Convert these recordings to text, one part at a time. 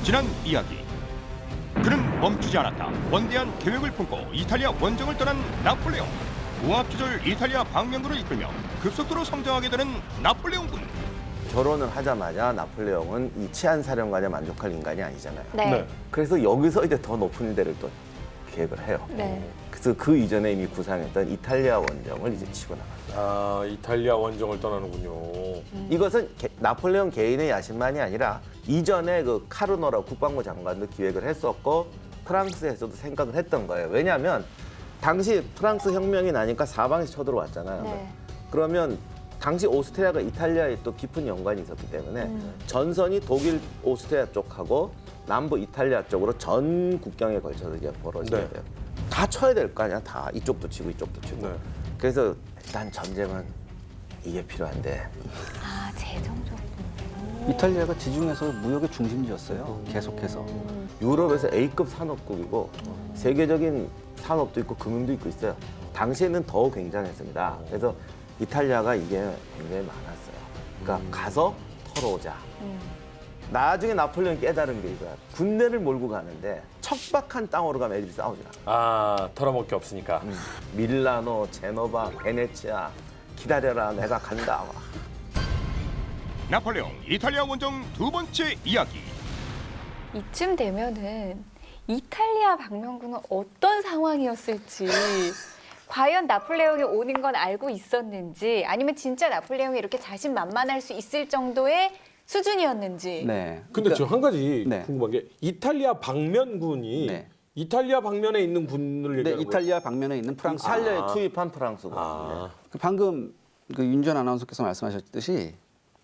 지난 이야기. 그는 멈추지 않았다. 원대한 계획을 품고 이탈리아 원정을 떠난 나폴레옹. 우압지졸 이탈리아 방면구를 이끌며 급속도로 성장하게 되는 나폴레옹군. 결혼을 하자마자 나폴레옹은 이 치안 사령관에 만족할 인간이 아니잖아요. 네. 그래서 여기서 이제 더 높은 데를 또 계획을 해요. 네. 그래서 그 이전에 이미 구상했던 이탈리아 원정을 이제 치고 나갑니다. 아, 이탈리아 원정을 떠나는군요. 이것은 나폴레옹 개인의 야심만이 아니라 이전에 그 카르노라 국방부 장관도 기획을 했었고 프랑스에서도 생각을 했던 거예요. 왜냐하면 당시 프랑스 혁명이 나니까 사방에서 쳐들어왔잖아요. 네. 그러면 당시 오스트리아가 이탈리아에 또 깊은 연관이 있었기 때문에 전선이 독일, 오스트리아 쪽하고 남부 이탈리아 쪽으로 전 국경에 걸쳐서 이제 벌어지게 네. 돼요. 다 쳐야 될 거 아니야, 다. 이쪽도 치고 이쪽도 치고. 네. 그래서 일단 전쟁은 이게 필요한데 아, 재정적으로. 이탈리아가 지중해에서 무역의 중심지였어요. 계속해서. 유럽에서 A급 산업국이고 세계적인 산업도 있고 금융도 있고 있어요. 당시에는 더 굉장했습니다. 그래서 이탈리아가 이게 굉장히 많았어요. 그러니까 가서 털어오자. 나중에 나폴레옹이 깨달은 게 이거야. 군대를 몰고 가는데 척박한 땅으로 가면 애들이 싸우지 않아. 아, 털어먹을 게 없으니까. 밀라노, 제노바, 베네치아 기다려라 내가 간다. 나폴레옹 이탈리아 원정 두 번째 이야기. 이쯤 되면은 이탈리아 방면구는 어떤 상황이었을지, 과연 나폴레옹이 오는 건 알고 있었는지, 아니면 진짜 나폴레옹이 이렇게 자신만만할 수 있을 정도의 수준이었는지. 네. 근데 저 한 가지 네. 궁금한 게 이탈리아 방면군이 네. 이탈리아 방면에 있는 군을 네, 얘기하는 거예요? 이탈리아 방면에 있는 프랑스. 이탈리아에 투입한 프랑스거든요. 아, 방금 그 윤전 아나운서께서 말씀하셨듯이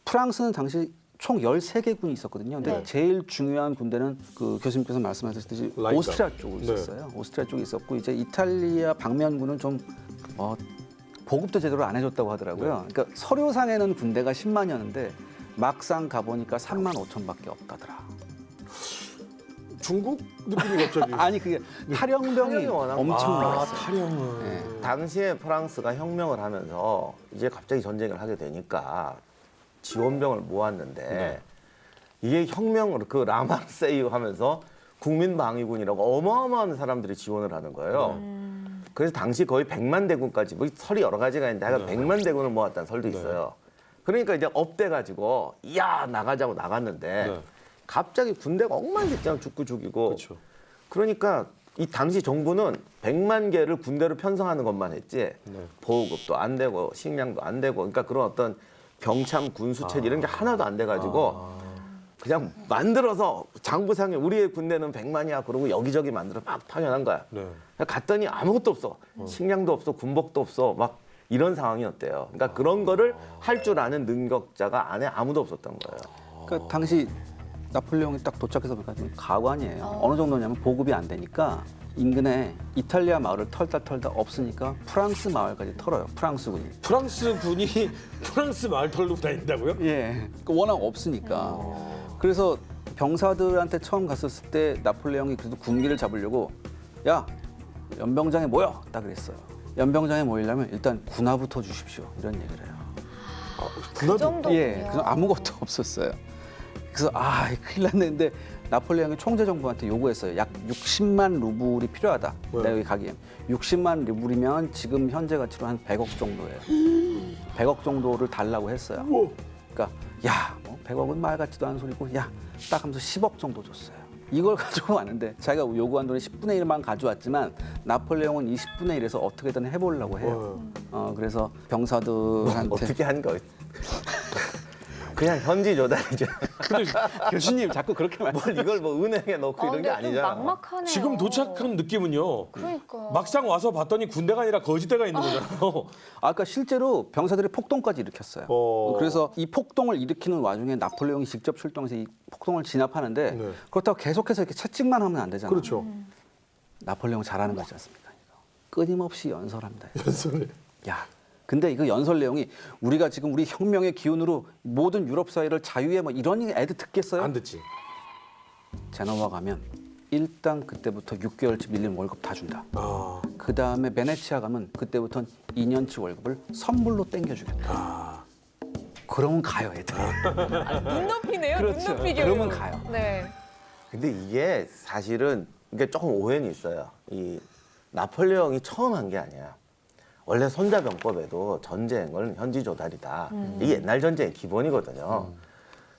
프랑스는 당시 총 13개 군이 있었거든요. 근데 네. 제일 중요한 군대는 그 교수님께서 말씀하셨듯이 라이카. 오스트리아 쪽으로 네. 있었어요. 오스트리아 쪽에 있었고 이제 이탈리아 방면군은 좀 보급도 제대로 안 해줬다고 하더라고요. 그러니까 서류상에는 군대가 10만이었는데 막상 가보니까 3만 5천밖에 없다더라. 중국 느낌이 갑자기. 아니 그게 탈영병이 탈영이 워낙 엄청 아, 많았어요. 탈영은. 네. 당시에 프랑스가 혁명을 하면서 이제 갑자기 전쟁을 하게 되니까 지원병을 모았는데 네. 이게 혁명으로 그 라마세이 하면서 국민방위군이라고 어마어마한 사람들이 지원을 하는 거예요. 그래서 당시 거의 100만 대군까지 뭐 설이 여러 가지가 있는데 하여간 100만 대군을 모았다는 설도 있어요. 그러니까 이제 업돼가지고 이야 나가자고 나갔는데 네. 갑자기 군대가 엉망진창 죽고 죽이고 그렇죠. 그러니까 이 당시 정부는 100만 개를 군대로 편성하는 것만 했지 보급도 안 되고 식량도 안 되고 그러니까 그런 어떤 병참 군수체제 이런 게 하나도 안 돼가지고 그냥 만들어서 장부상에 우리의 군대는 100만이야 그러고 여기저기 만들어 막 파견한 거야. 네. 갔더니 아무것도 없어. 식량도 없어 군복도 없어 막 이런 상황이었대요. 그러니까 그런 거를 할 줄 아는 능력자가 안에 아무도 없었던 거예요. 그러니까 당시 나폴레옹이 딱 도착해서 보니까 좀 가관이에요. 어느 정도냐면 보급이 안 되니까 인근에 이탈리아 마을을 털다 없으니까 프랑스 마을까지 털어요. 프랑스군이. 프랑스 군이 프랑스 마을 털고 다닌다고요? 예. 그러니까 워낙 없으니까. 그래서 병사들한테 처음 갔었을 때 나폴레옹이 그래도 군기를 잡으려고 야 연병장에 모여 딱 그랬어요. 연병장에 모이려면 일단 군화부터 주십시오. 이런 얘기를 해요. 그 정도군요. 예. 그래서 아무것도 없었어요. 그래서 큰일 났는데 나폴레옹이 총재 정부한테 요구했어요. 약 60만 루블이 필요하다. 네. 내가 여기 가기엔. 60만 루블이면 지금 현재 가치로 한 100억 정도예요. 100억 정도를 달라고 했어요. 그러니까 뭐 100억은 말 같지도 않은 소리고 딱 하면서 10억 정도 줬어요. 이걸 가지고 왔는데 자기가 요구한 돈의 10분의 1만 가져왔지만 나폴레옹은 20분의 1에서 어떻게든 해보려고 해요. 그래서 병사들한테 어떻게 하는 거예요? 그냥 현지 조달이죠. 교수님 자꾸 그렇게 말. 뭘 이걸 뭐 은행에 넣고 이런 게 근데 좀 아니잖아. 막막하네요. 지금 도착한 느낌은요. 그러니까. 막상 와서 봤더니 군대가 아니라 거지대가 있는 거잖아요. 아까 실제로 병사들이 폭동까지 일으켰어요. 그래서 이 폭동을 일으키는 와중에 나폴레옹이 직접 출동해서 이 폭동을 진압하는데 네. 그렇다고 계속해서 이렇게 채찍만 하면 안 되잖아요. 그렇죠. 나폴레옹 잘하는 거 있지 않습니까? 끊임없이 연설합니다. 연설을. 근데 이거 연설 내용이 우리가 지금 우리 혁명의 기운으로 모든 유럽 사회를 자유에 뭐 이런 얘기 애들 듣겠어요? 안 듣지. 제노바 가면 일단 그때부터 6개월치 밀린 월급 다 준다. 아, 그 다음에 베네치아 가면 그때부터는 2년치 월급을 선물로 땡겨주겠다. 그러면 가요, 애들. 눈높이네요. 그렇죠. 눈높이 교육. 그러면 가요. 네. 근데 이게 사실은 이게 조금 오해는 있어요. 이 나폴레옹이 처음 한 게 아니야. 원래 손자병법에도 전쟁은 현지 조달이다. 이게 옛날 전쟁의 기본이거든요.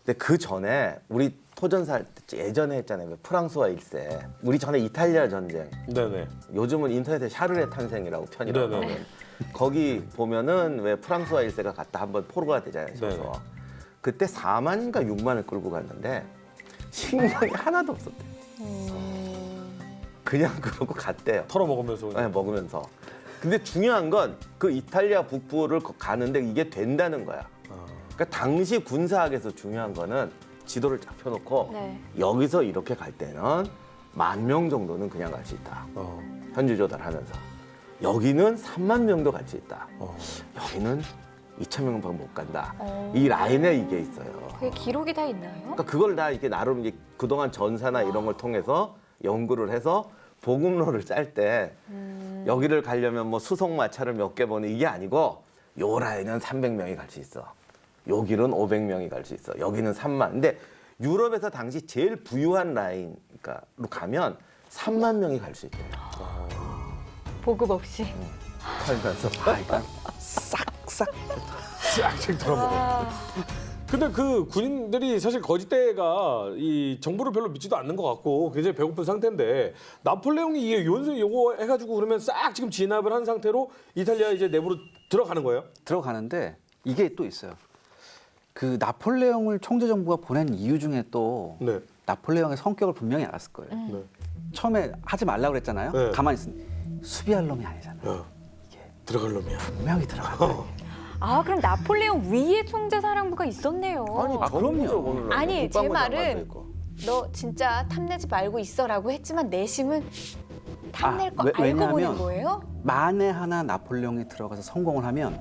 근데 그 전에 우리 토전사 할 때 예전에 했잖아요. 프랑스와 1세. 우리 전에 이탈리아 전쟁. 네네. 요즘은 인터넷에 샤르레 탄생이라고 편이라고 네네. 하면 거기 보면은 왜 프랑스와 1세가 갔다 한번 포로가 되잖아요. 네네. 서서. 그때 4만인가 6만을 끌고 갔는데 식량이 하나도 없었대. 그냥 그러고 갔대요. 털어 먹으면서. 네, 먹으면서. 근데 중요한 건 그 이탈리아 북부를 가는데 이게 된다는 거야. 그러니까 당시 군사학에서 중요한 거는 지도를 쫙 펴놓고 네. 여기서 이렇게 갈 때는 10,000명 정도는 그냥 갈 수 있다. 현지 조달하면서. 여기는 3만 명도 갈 수 있다. 여기는 2,000명밖에 못 간다. 이 라인에 이게 있어요. 그게 기록이 다 있나요? 그러니까 그걸 다 이게 나름 이제 그동안 전사나 이런 걸 통해서 연구를 해서 보급로를 짤 때 여기를 가려면 뭐 수송 마차를 몇 개 보는 이게 아니고 요 라인은 300명이 갈 수 있어. 요 길은 500명이 갈 수 있어. 여기는 3만. 근데 유럽에서 당시 제일 부유한 라인 그러니까로 가면 3만 명이 갈 수 있대요. 보급 없이. 살면서. 싹싹. 싹싹 털어 먹어. 근데 그 군인들이 사실 거짓대가 이 정보를 별로 믿지도 않는 것 같고 굉장히 배고픈 상태인데 나폴레옹이 이게 요거 해가지고 그러면 싹 지금 진압을 한 상태로 이탈리아 이제 내부로 들어가는 거예요? 들어가는데 이게 또 있어요. 그 나폴레옹을 총재 정부가 보낸 이유 중에 또 네. 나폴레옹의 성격을 분명히 알았을 거예요. 네. 처음에 하지 말라고 그랬잖아요. 네. 가만히 있으니 수비할 놈이 아니잖아요. 이게 들어갈 놈이야. 분명히 들어갔다. 아, 그럼 나폴레옹 위에 총재사령부가 있었네요. 그럼요. 아니, 제 말은 너 진짜 탐내지 말고 있어라고 했지만 내심은 탐낼 거 알고 왜냐하면 보낸 거예요? 만에 하나 나폴레옹이 들어가서 성공을 하면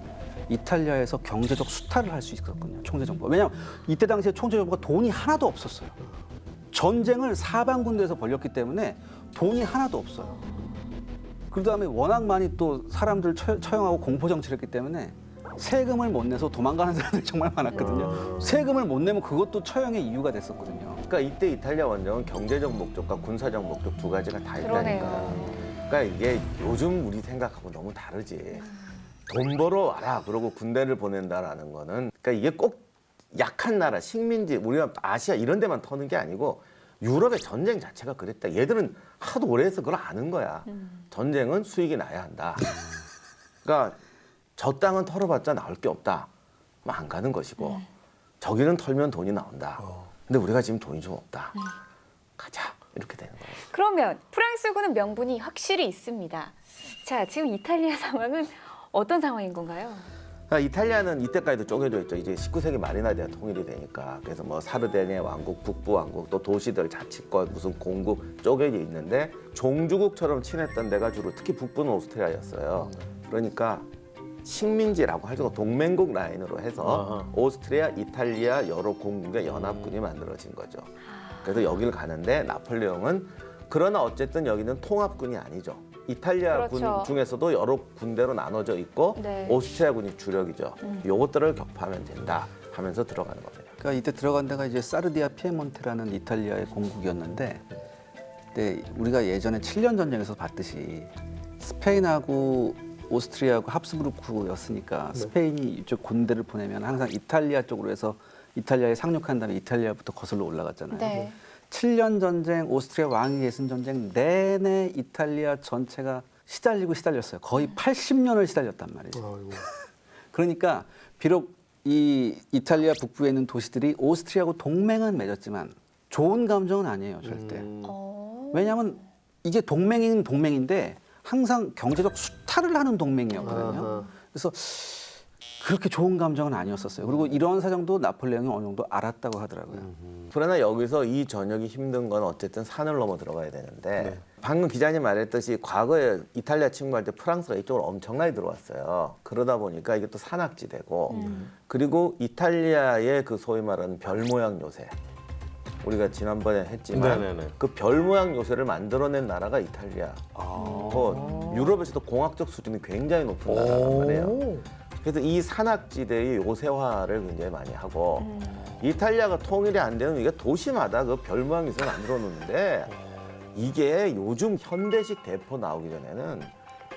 이탈리아에서 경제적 수탈을 할 수 있었거든요. 총재 정부가. 왜냐하면 이때 당시에 총재 정부가 돈이 하나도 없었어요. 전쟁을 사방 군데에서 벌였기 때문에 돈이 하나도 없어요. 그다음에 워낙 많이 또 사람들 처형하고 공포 정치를 했기 때문에 세금을 못 내서 도망가는 사람들이 정말 많았거든요. 세금을 못 내면 그것도 처형의 이유가 됐었거든요. 그러니까 이때 이탈리아 원정은 경제적 목적과 군사적 목적 두 가지가 다 있다니까. 그러네요. 그러니까 이게 요즘 우리 생각하고 너무 다르지. 돈 벌어 와라 그러고 군대를 보낸다라는 거는 그러니까 이게 꼭 약한 나라 식민지 우리가 아시아 이런 데만 터는 게 아니고 유럽의 전쟁 자체가 그랬다. 얘들은 하도 오래 해서 그걸 아는 거야. 전쟁은 수익이 나야 한다. 그러니까 저 땅은 털어봤자 나올 게 없다. 그럼 안 가는 것이고 저기는 털면 돈이 나온다. 근데 우리가 지금 돈이 좀 없다. 가자. 이렇게 되는 거예요. 그러면 프랑스군은 명분이 확실히 있습니다. 자, 지금 이탈리아 상황은 어떤 상황인 건가요? 그러니까 이탈리아는 이때까지도 쪼개져 있죠. 이제 19세기 말이나 돼야 통일이 되니까. 그래서 뭐 사르데니아 왕국, 북부 왕국, 또 도시들 자치권, 무슨 공국 쪼개져 있는데 종주국처럼 친했던 데가 주로 특히 북부는 오스트리아였어요. 그러니까 식민지라고 할 정도 동맹국 라인으로 해서 오스트리아, 이탈리아 여러 공국의 연합군이 만들어진 거죠. 그래서 여기를 가는데 나폴레옹은 그러나 어쨌든 여기는 통합군이 아니죠. 이탈리아 그렇죠. 군 중에서도 여러 군대로 나눠져 있고 네. 오스트리아군이 주력이죠. 요것들을 격파하면 된다 하면서 들어가는 겁니다. 그러니까 이때 들어간 데가 이제 사르디아 피에몬테라는 이탈리아의 공국이었는데, 근데 우리가 예전에 7년 전쟁에서 봤듯이 스페인하고 오스트리아하고 합스부르크였으니까 스페인이 이쪽 군대를 보내면 항상 이탈리아 쪽으로 해서 이탈리아에 상륙한 다음에 이탈리아부터 거슬러 올라갔잖아요. 네. 7년 전쟁, 오스트리아 왕위 계승 전쟁 내내 이탈리아 전체가 시달렸어요. 거의 80년을 시달렸단 말이죠. 그러니까 비록 이 이탈리아 북부에 있는 도시들이 오스트리아하고 동맹은 맺었지만 좋은 감정은 아니에요, 절대. 왜냐하면 이게 동맹인 동맹인데 항상 경제적 수탈을 하는 동맹이었거든요. 그래서 그렇게 좋은 감정은 아니었었어요. 그리고 이런 사정도 나폴레옹이 어느 정도 알았다고 하더라고요. 그러나 여기서 이 전역이 힘든 건 어쨌든 산을 넘어 들어가야 되는데 방금 기자님 말했듯이 과거에 이탈리아 침공할 때 프랑스가 이쪽으로 엄청나게 들어왔어요. 그러다 보니까 이게 또 산악지대고 그리고 이탈리아의 그 소위 말하는 별 모양 요새 우리가 지난번에 했지만 네네네. 그 별 모양 요새를 만들어낸 나라가 이탈리아. 유럽에서도 공학적 수준이 굉장히 높은 나라란 말이에요. 그래서 이 산악지대의 요새화를 굉장히 많이 하고 이탈리아가 통일이 안 되면 이게 도시마다 그 별 모양에서 만들어 놓는데 이게 요즘 현대식 대포 나오기 전에는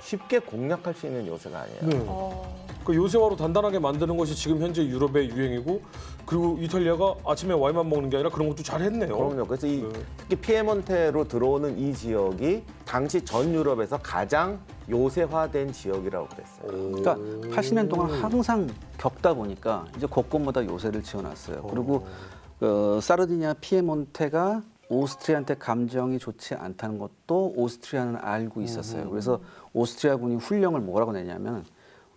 쉽게 공략할 수 있는 요새가 아니에요. 그 요새화로 단단하게 만드는 것이 지금 현재 유럽의 유행이고 그리고 이탈리아가 아침에 와인만 먹는 게 아니라 그런 것도 잘했네요. 그럼요. 그래서 특히 피에몬테로 들어오는 이 지역이 당시 전 유럽에서 가장 요새화된 지역이라고 그랬어요. 그러니까 80년 동안 항상 겪다 보니까 이제 곳곳마다 요새를 지어놨어요. 그리고 사르디니아 피에몬테가 오스트리아한테 감정이 좋지 않다는 것도 오스트리아는 알고 있었어요. 그래서 오스트리아군이 훈령을 뭐라고 내냐면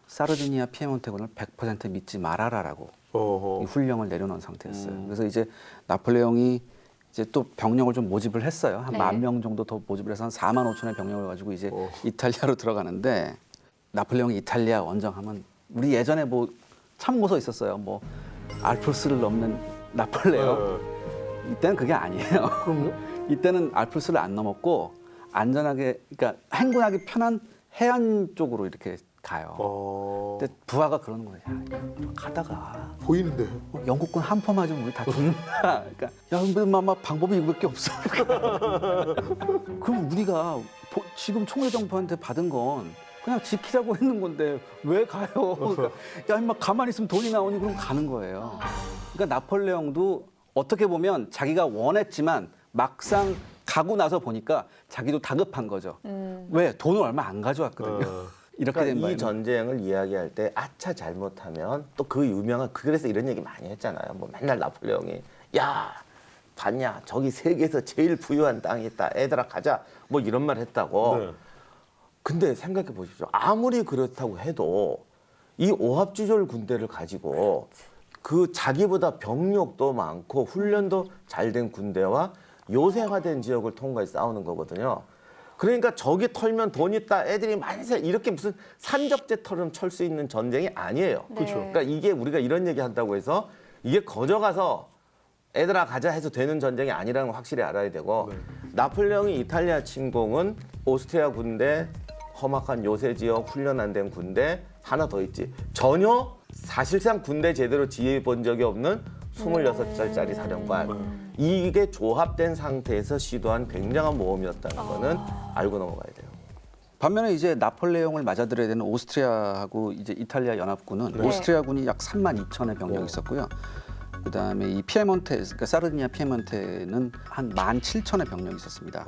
사르디니아 피에몬테군을 100% 믿지 말아라라고 이 훈령을 내려놓은 상태였어요. 그래서 이제 나폴레옹이 이제 또 병력을 좀 모집을 했어요. 한 네. 10,000명 정도 더 모집을 해서 한 45,000의 병력을 가지고 이제 이탈리아로 들어가는데 나폴레옹이 이탈리아 원정하면 우리 예전에 뭐 참고서 있었어요. 뭐 알프스를 넘는 나폴레옹. 이때는 그게 아니에요. 그럼요? 이때는 알프스를 안 넘었고 안전하게 그러니까 행군하기 편한 해안 쪽으로 이렇게 가요. 근데 부하가 그러는 거예요. 야, 가다가 보이는데. 영국군 한포 맞으면 우리 다 죽는다. 그러니까 야, 근데 막 방법이 이거밖에 없어. 그럼 우리가 지금 총회정부한테 받은 건 그냥 지키자고 했는 건데 왜 가요? 그러니까 야, 임마 가만히 있으면 돈이 나오니 그럼 가는 거예요. 그러니까 나폴레옹도 어떻게 보면 자기가 원했지만 막상 가고 나서 보니까 자기도 다급한 거죠. 왜? 돈을 얼마 안 가져왔거든요. 이렇게 된 그러니까 거예요. 이 전쟁을 이야기할 때 아차 잘못하면 또 그 유명한 그래서 이런 얘기 많이 했잖아요. 뭐 맨날 나폴레옹이 야 봤냐 저기 세계에서 제일 부유한 땅이 있다. 애들아 가자 뭐 이런 말 했다고. 네. 근데 생각해 보십시오. 아무리 그렇다고 해도 이 오합지졸 군대를 가지고 그 자기보다 병력도 많고 훈련도 잘 된 군대와 요새화된 지역을 통과해 싸우는 거거든요. 그러니까 저기 털면 돈 있다, 애들이 만세 이렇게 무슨 산적제처럼 철 수 있는 전쟁이 아니에요. 네. 그러니까 이게 우리가 이런 얘기 한다고 해서 이게 거저가서 애들아 가자 해서 되는 전쟁이 아니라는 걸 확실히 알아야 되고 나폴레옹이 이탈리아 침공은 오스트리아 군대 험악한 요새 지역 훈련 안 된 군대 하나 더 있지. 전혀 사실상 군대 제대로 지휘해 본 적이 없는 26살짜리 사령관. 이게 조합된 상태에서 시도한 굉장한 모험이었다는 거는 알고 넘어가야 돼요. 반면에 이제 나폴레옹을 맞아들여야 되는 오스트리아하고 이제 이탈리아 연합군은 네. 오스트리아군이 약 32,000의 병력이 있었고요. 그다음에 이 피에몬테, 그러니까 사르디니아 피에몬테는 한 17,000의 병력이 있었습니다.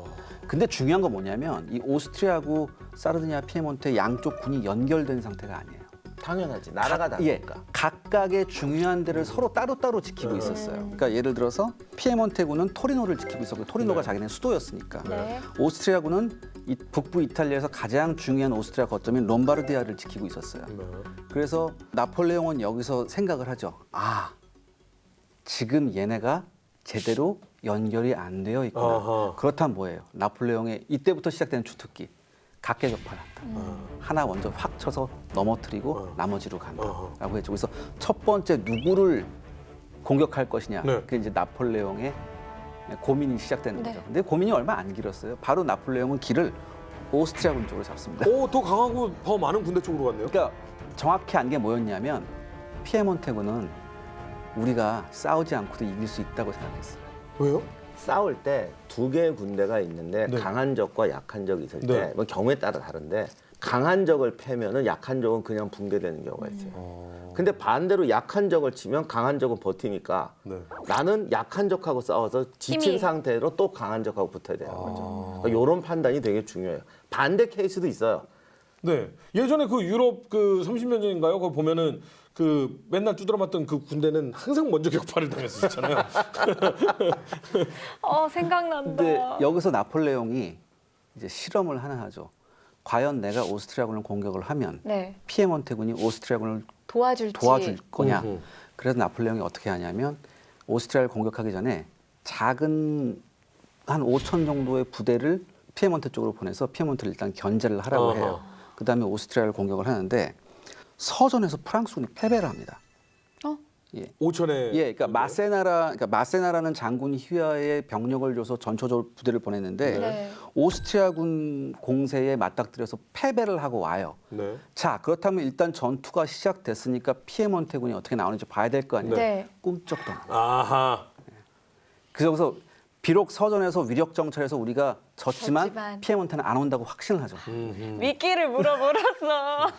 근데 중요한 건 뭐냐면 이 오스트리아하고 사르디니아 피에몬테 양쪽 군이 연결된 상태가 아니에요. 당연하지. 나라가 예, 다르니까. 각각의 중요한 데를 서로 따로따로 지키고 있었어요. 그러니까 예를 들어서 피에몬테군은 토리노를 지키고 있었고 토리노가 자기네 수도였으니까. 네. 오스트리아군은 이 북부 이탈리아에서 가장 중요한 오스트리아 거점인 롬바르디아를 지키고 있었어요. 그래서 나폴레옹은 여기서 생각을 하죠. 아, 지금 얘네가 제대로 연결이 안 되어 있구나. 아하. 그렇다면 뭐예요? 나폴레옹의 이때부터 시작되는 주특기. 각계격파한다. 하나 먼저 확 쳐서 넘어뜨리고 나머지로 간다라고 했죠. 그래서 첫 번째 누구를 공격할 것이냐. 네. 그게 이제 나폴레옹의 고민이 시작되는 네. 거죠. 근데 고민이 얼마 안 길었어요. 바로 나폴레옹은 길을 오스트리아군 쪽으로 잡습니다. 오, 더 강하고 더 많은 군대 쪽으로 갔네요. 그러니까 정확히 안 게 뭐였냐면 피에몬테군은 우리가 싸우지 않고도 이길 수 있다고 생각했어요. 왜요? 싸울 때 두 개의 군대가 있는데 네. 강한 적과 약한 적이 있을 네. 때 뭐 경우에 따라 다른데 강한 적을 패면은 약한 적은 그냥 붕괴되는 경우가 있어요. 근데 반대로 약한 적을 치면 강한 적은 버티니까 네. 나는 약한 적하고 싸워서 지친 힘이. 상태로 또 강한 적하고 붙어야 되는 거죠. 그러니까 이런 판단이 되게 중요해요. 반대 케이스도 있어요. 네. 예전에 그 유럽 그 30년 전인가요? 그거 보면은 그 맨날 두드러맞던 그 군대는 항상 먼저 격파를 당했었잖아요. 생각난다. 근데 여기서 나폴레옹이 이제 실험을 하나 하죠. 과연 내가 오스트리아군을 공격을 하면 네. 피에몬테군이 오스트리아군을 도와줄 거냐. 음흠. 그래서 나폴레옹이 어떻게 하냐면 오스트리아를 공격하기 전에 작은 한 5,000 정도의 부대를 피에몬테 쪽으로 보내서 피에몬테를 일단 견제를 하라고 아하. 해요. 그다음에 오스트리아를 공격을 하는데 서전에서 프랑스군이 패배를 합니다. 예. 5천에 예, 그러니까 마세나라는 장군이 휘하에 병력을 줘서 전초적 부대를 보냈는데 네. 오스트리아군 공세에 맞닥뜨려서 패배를 하고 와요. 네. 자, 그렇다면 일단 전투가 시작됐으니까 피에몬테군이 어떻게 나오는지 봐야 될 거 아니에요. 네. 꿈쩍도 안 해요. 아하. 그래서 비록 서전에서 위력 정찰에서 우리가 졌지만 졌지만. 피에몬테는 안 온다고 확신을 하죠. 미끼를 물어버렸어.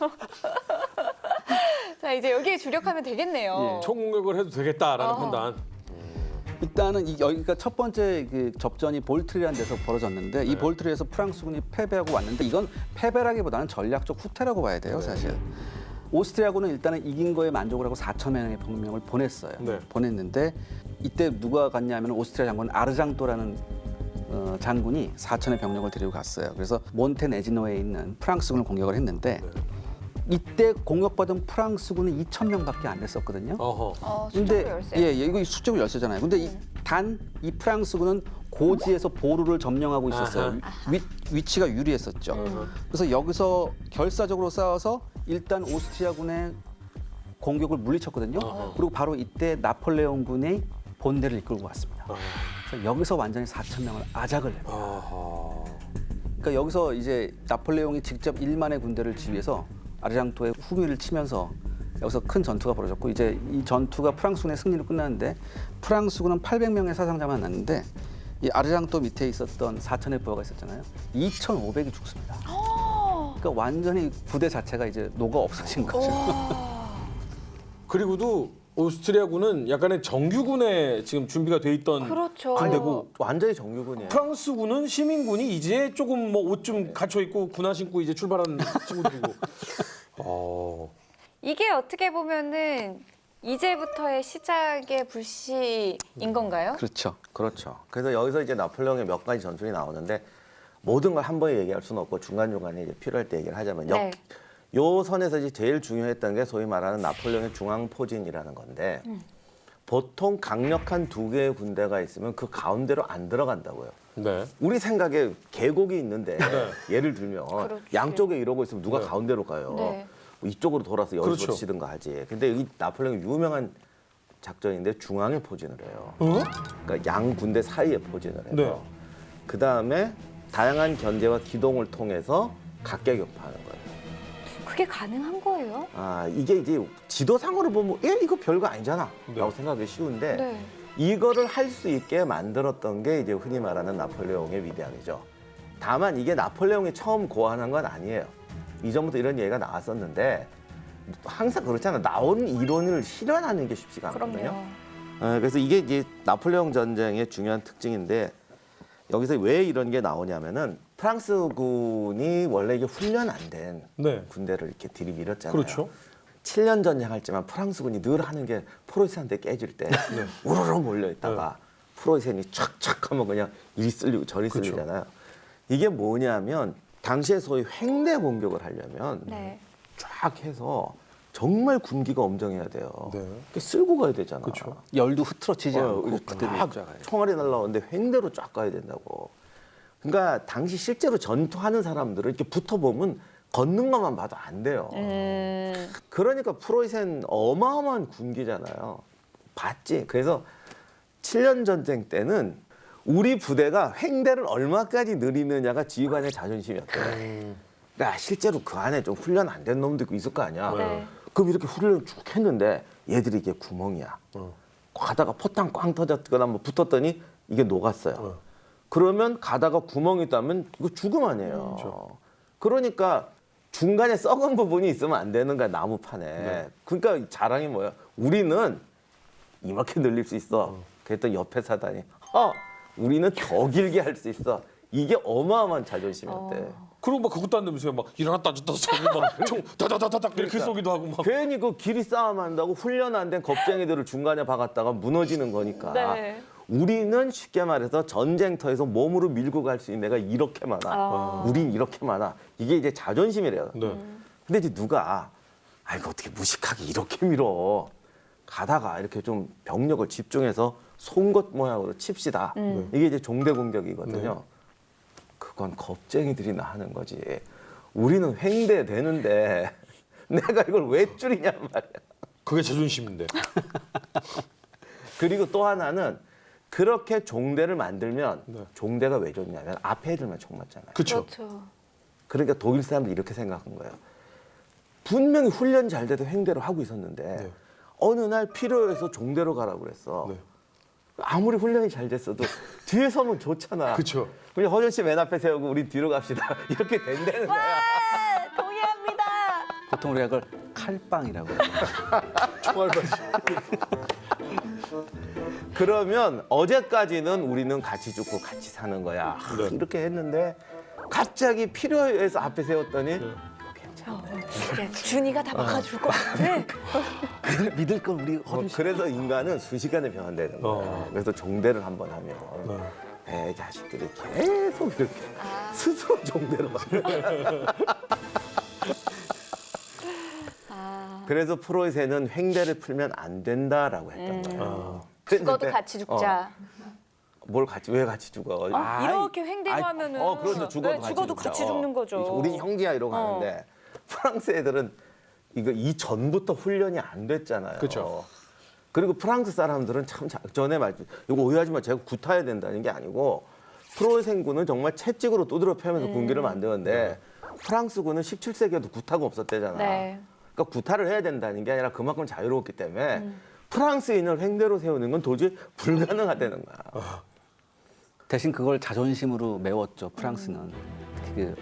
자, 이제 여기에 주력하면 되겠네요. 총공격을 해도 되겠다라는 어허. 판단. 일단은 여기가 첫 번째 그 접전이 볼트리라는 데서 벌어졌는데 이 볼트리에서 프랑스군이 패배하고 왔는데 이건 패배라기보다는 전략적 후퇴라고 봐야 돼요, 사실. 오스트리아군은 일단은 이긴 거에 만족을 하고 4천 명의 병력을 보냈어요. 네. 보냈는데 이때 누가 갔냐면 오스트리아 장군 아르장토라는 장군이 4천의 병력을 데리고 갔어요. 그래서 몬테네지노에 있는 프랑스군을 공격을 했는데 이때 공격받은 프랑스군은 2천 명밖에 안 됐었거든요. 어허. 수적으로 열세. 예, 이거 수적으로 열세잖아요. 근데 단 이 프랑스군은 고지에서 보루를 점령하고 있었어요. 위치가 유리했었죠. 그래서 여기서 결사적으로 싸워서 일단 오스트리아군의 공격을 물리쳤거든요. 그리고 바로 이때 나폴레옹군이 본대를 이끌고 왔습니다. 그래서 여기서 완전히 4천 명을 아작을 냅니다. 아하. 그러니까 여기서 이제 나폴레옹이 직접 1만의 군대를 지휘해서 아르장토의 후미를 치면서 여기서 큰 전투가 벌어졌고 이제 이 전투가 프랑스군의 승리로 끝났는데 프랑스군은 800명의 사상자만 났는데 이 아르장토 밑에 있었던 4천의 부하가 있었잖아요. 2,500이 죽습니다. 그러니까 완전히 부대 자체가 이제 녹아 없어진 거죠. 그리고도 오스트리아군은 약간의 정규군에 지금 준비가 돼 있던 그렇죠. 군대고 완전히 정규군이에요. 프랑스군은 시민군이 이제 조금 뭐 옷 좀 갖춰 입고 군화 신고 이제 출발하는 친구들이고. 이게 어떻게 보면은 이제부터의 시작의 불씨인 건가요? 그렇죠. 그렇죠. 그래서 여기서 이제 나폴레옹의 몇 가지 전술이 나오는데 모든 걸 한 번에 얘기할 수는 없고 중간중간에 이제 필요할 때 얘기를 하자면 네. 요 선에서 이제 제일 중요했던 게 소위 말하는 나폴레옹의 중앙포진이라는 건데 보통 강력한 두 개의 군대가 있으면 그 가운데로 안 들어간다고요. 네. 우리 생각에 계곡이 있는데 예를 들면 그렇지. 양쪽에 이러고 있으면 누가 네. 가운데로 가요. 네. 뭐 이쪽으로 돌아서 여기서 그렇죠. 치든가 하지. 근데 이 나폴레옹이 유명한 작전인데 중앙에 포진을 해요. 그러니까 양 군대 사이에 포진을 해요. 네. 그 다음에 다양한 견제와 기동을 통해서 각계격파하는 거예요. 그게 가능한 거예요? 아 이게 이제 지도상으로 보면 이거 별거 아니잖아 네. 라고 생각하기 쉬운데 네. 이거를 할 수 있게 만들었던 게 이제 흔히 말하는 나폴레옹의 위대함이죠. 다만 이게 나폴레옹이 처음 고안한 건 아니에요. 이전부터 이런 얘기가 나왔었는데 항상 그렇잖아. 나오는 이론을 실현하는 게 쉽지가 않거든요. 그럼요. 그래서 이게 이제 나폴레옹 전쟁의 중요한 특징인데 여기서 왜 이런 게 나오냐면은 프랑스군이 원래 이게 훈련 안 된 네. 군대를 이렇게 들이밀었잖아요. 그렇죠. 7년 전쟁할 때만 프랑스군이 늘 하는 게 프로이센한테 깨질 때 우르르 몰려 있다가 프로이센이 촥촥 하면 그냥 이리 쓸리고 저리 그렇죠. 쓸리잖아요. 이게 뭐냐면 당시에 소위 횡대 공격을 하려면 네. 쫙 해서 정말 군기가 엄정해야 돼요. 네. 이렇게 쓸고 가야 되잖아. 그렇죠. 열도 흐트러지지 않고 이렇게 그대로 쫙 입자가요. 총알이 날라오는데 횡대로 쫙 가야 된다고. 그러니까 당시 실제로 전투하는 사람들은 이렇게 붙어보면 걷는 것만 봐도 안 돼요. 그러니까 프로이센 어마어마한 군기잖아요. 봤지? 그래서 7년 전쟁 때는 우리 부대가 횡대를 얼마까지 느리느냐가 지휘관의 자존심이었대요. 그러니까 실제로 그 안에 좀 훈련 안 된 놈도 있고 있을 거 아니야. 네. 그럼 이렇게 훈련을 쭉 했는데 얘들이 이게 구멍이야. 가다가 포탄 꽝 터졌거나 뭐 붙었더니 이게 녹았어요. 그러면 가다가 구멍이 있다면 이거 죽음 아니에요. 그러니까 중간에 썩은 부분이 있으면 안 되는 거야, 나무판에. 그러니까 자랑이 뭐야? 우리는 이렇게 늘릴 수 있어. 그랬더니 옆에 사단이 우리는 더 길게 할 수 있어. 이게 어마어마한 자존심이었대. 그리고 막 그것도 안 되면서 막 일어났다 앉았다 쏘고 막총 다다다다닥 이렇게 그러니까. 쏘기도 하고 막. 괜히 그 길이 싸움한다고 훈련 안 된 겁쟁이들을 중간에 박았다가 무너지는 거니까. 네. 우리는 쉽게 말해서 전쟁터에서 몸으로 밀고 갈 수 있는 애가 이렇게 많아. 우린 이렇게 많아. 이게 이제 자존심이래요. 네. 근데 이제 누가 이거 어떻게 무식하게 이렇게 밀어. 가다가 이렇게 좀 병력을 집중해서 송곳 모양으로 칩시다. 이게 이제 종대 공격이거든요. 그건 겁쟁이들이나 하는 거지. 우리는 횡대 되는데 내가 이걸 왜 줄이냔 말이야. 그게 자존심인데. 그리고 또 하나는 그렇게 종대를 만들면 네. 종대가 왜 좋냐면 앞에 애들만 총 맞잖아요. 그렇죠. 그렇죠. 그러니까 독일 사람들이 이렇게 생각한 거예요. 분명히 훈련 잘 돼도 횡대로 하고 있었는데 네. 어느 날 필요해서 종대로 가라고 그랬어. 네. 아무리 훈련이 잘 됐어도 뒤에 서면 좋잖아. 그렇죠. 그냥 허준 씨 맨 앞에 세우고 우리 뒤로 갑시다. 이렇게 된다는 거야. 아, 동의합니다. 보통 우리가 그걸 칼빵이라고 해요. 총알 바지. 그러면 어제까지는 우리는 같이 죽고 같이 사는 거야. 네. 이렇게 했는데 갑자기 필요해서 앞에 세웠더니 그래, 준이가 다 막아줄 것 같아. 믿을 건 우리 허준 씨. 그래서 인간은 순식간에 변한다는 거야. 그래서 종대를 한번 하면 애 자식들이 계속 이렇게 스스로 종대로 막. 그래서 프로이센은 횡대를 풀면 안 된다라고 했던 거예요. 죽어도 그랬는데, 같이 죽자. 뭘 같이 왜 같이 죽어? 이렇게 횡대하면은 그렇죠. 죽어도, 죽어도 같이 죽는 거죠. 우리 형제야 이러고 하는데 프랑스 애들은 이거 이전부터 훈련이 안 됐잖아요. 그렇죠. 그리고 프랑스 사람들은 참 전에 말씀 이거 오해하지 마. 제가 구타야 된다는 게 아니고 프로이센군은 정말 채찍으로 두드려 패면서 군기를 만드는데 프랑스군은 17세기에도 구타가 없었대잖아. 네. 그러니까 구타를 해야 된다는 게 아니라 그만큼 자유로웠기 때문에 프랑스인을 횡대로 세우는 건 도저히 불가능하다는 거야. 대신 그걸 자존심으로 메웠죠. 프랑스는 특히 그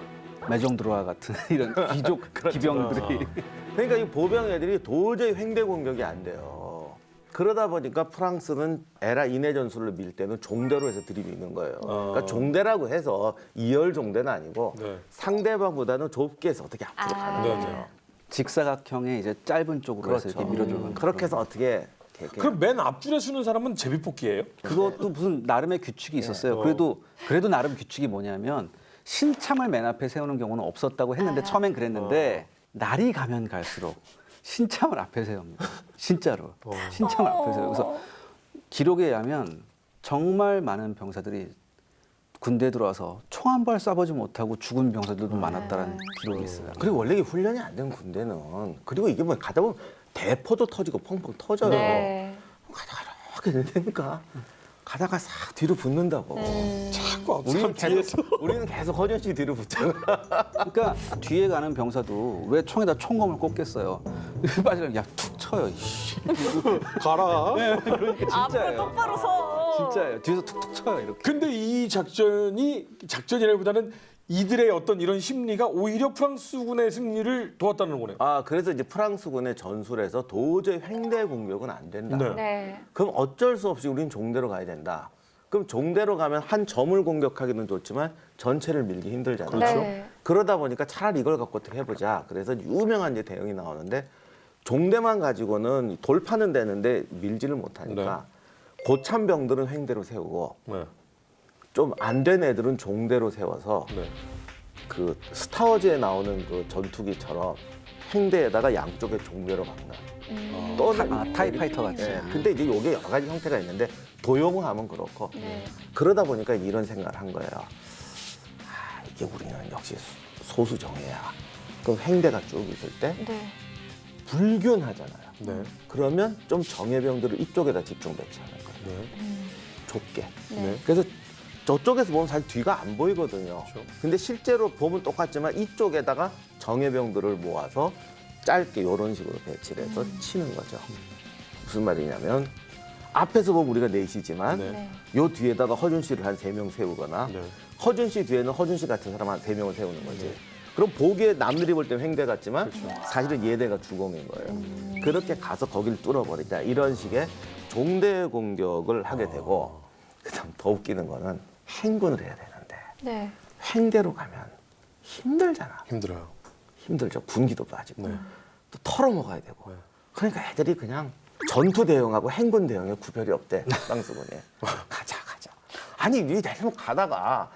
메종드로아 같은 이런 귀족 기병들이. 그러니까 이 보병 애들이 도저히 횡대 공격이 안 돼요. 그러다 보니까 프랑스는 에라 인해 전술을 밀 때는 종대로 해서 들이미는 거예요. 그러니까 종대라고 해서 이열 종대는 아니고 네. 상대방보다는 좁게 해서 어떻게 앞으로 가는 네, 거죠. 네. 직사각형의 이제 짧은 쪽으로 해서 이렇게 밀어주는. 그렇게 해서 어떻게 그럼 맨 앞줄에 서는 사람은 제비뽑기예요? 그것도 무슨 나름의 규칙이 있었어요. 그래도 나름 규칙이 뭐냐면 신참을 맨 앞에 세우는 경우는 없었다고 했는데 처음엔 그랬는데 날이 가면 갈수록 신참을 앞에 세웁니다. 진짜로 신참을 앞에 세워요. 그래서 기록에 의하면 정말 많은 병사들이 군대에 들어와서 총 한 발 쏴보지 못하고 죽은 병사들도 많았다는 기록이 있어요. 그리고 원래 이게 훈련이 안 된 군대는 그리고 이게 뭐 가다 보면 대포도 터지고 펑펑 터져요. 네. 가다가 이렇게 되니까 가다가 싹 뒤로 붙는다고. 자꾸 우리는 앞선 뒤에서. 우리는 계속 허준 씨 뒤로 붙잖아. 그러니까 뒤에 가는 병사도 왜 총에다 총검을 꽂겠어요. 빠지면 야툭 쳐요. 이씨. 가라. 그러니까 앞으로 진짜예요. 똑바로 서. 진짜예요. 뒤에서 툭툭 쳐요. 이렇게. 근데 이 작전이라기보다는 이들의 어떤 이런 심리가 오히려 프랑스군의 승리를 도왔다는 거네요. 아 그래서 이제 프랑스군의 전술에서 도저히 횡대 공격은 안 된다. 네. 네. 그럼 어쩔 수 없이 우리는 종대로 가야 된다. 그럼 종대로 가면 한 점을 공격하기는 좋지만 전체를 밀기 힘들잖아요. 그렇죠. 네. 그러다 보니까 차라리 이걸 갖고 어떻게 해보자. 그래서 유명한 이제 대응이 나오는데 종대만 가지고는 돌파는 되는데 밀지를 못하니까 고참병들은 횡대로 세우고 네. 좀 안 된 애들은 종대로 세워서 네. 그 스타워즈에 나오는 그 전투기처럼 횡대에다가 양쪽에 종대로 막는. 타이파이터 같이. 예, 근데 이제 이게 여러 가지 형태가 있는데 도용하면 그렇고 네. 그러다 보니까 이런 생각을 한 거예요. 아, 이게 우리는 역시 소수 정예야. 그럼 횡대가 쭉 있을 때 네. 불균하잖아요. 네. 그러면 좀 정예병들을 이쪽에다 집중 배치하는 거예요. 네. 좁게. 네. 그래서 저쪽에서 보면 사실 뒤가 안 보이거든요. 그렇죠. 근데 실제로 보면 똑같지만 이쪽에다가 정예병들을 모아서 짧게 이런 식으로 배치를 해서 치는 거죠. 무슨 말이냐면 앞에서 보면 우리가 넷이지만 네. 네. 요 뒤에다가 허준 씨를 한 3명 세우거나 네. 허준 씨 뒤에는 허준 씨 같은 사람 한 3명을 세우는 거지. 그럼 보기에 남들이 볼 때는 횡대 같지만 사실은 얘네가 주공인 거예요. 그렇게 가서 거기를 뚫어버리자. 이런 식의 종대 공격을 하게 되고 그다음 더 웃기는 거는 행군을 해야 되는데 네. 횡대로 가면 힘들잖아. 힘들어요. 힘들죠. 군기도 빠지고 네. 또 털어먹어야 되고. 네. 그러니까 애들이 그냥 전투 대응하고 행군 대응에 구별이 없대. 프랑스군이. 가자. 아니 니 잘못 가다가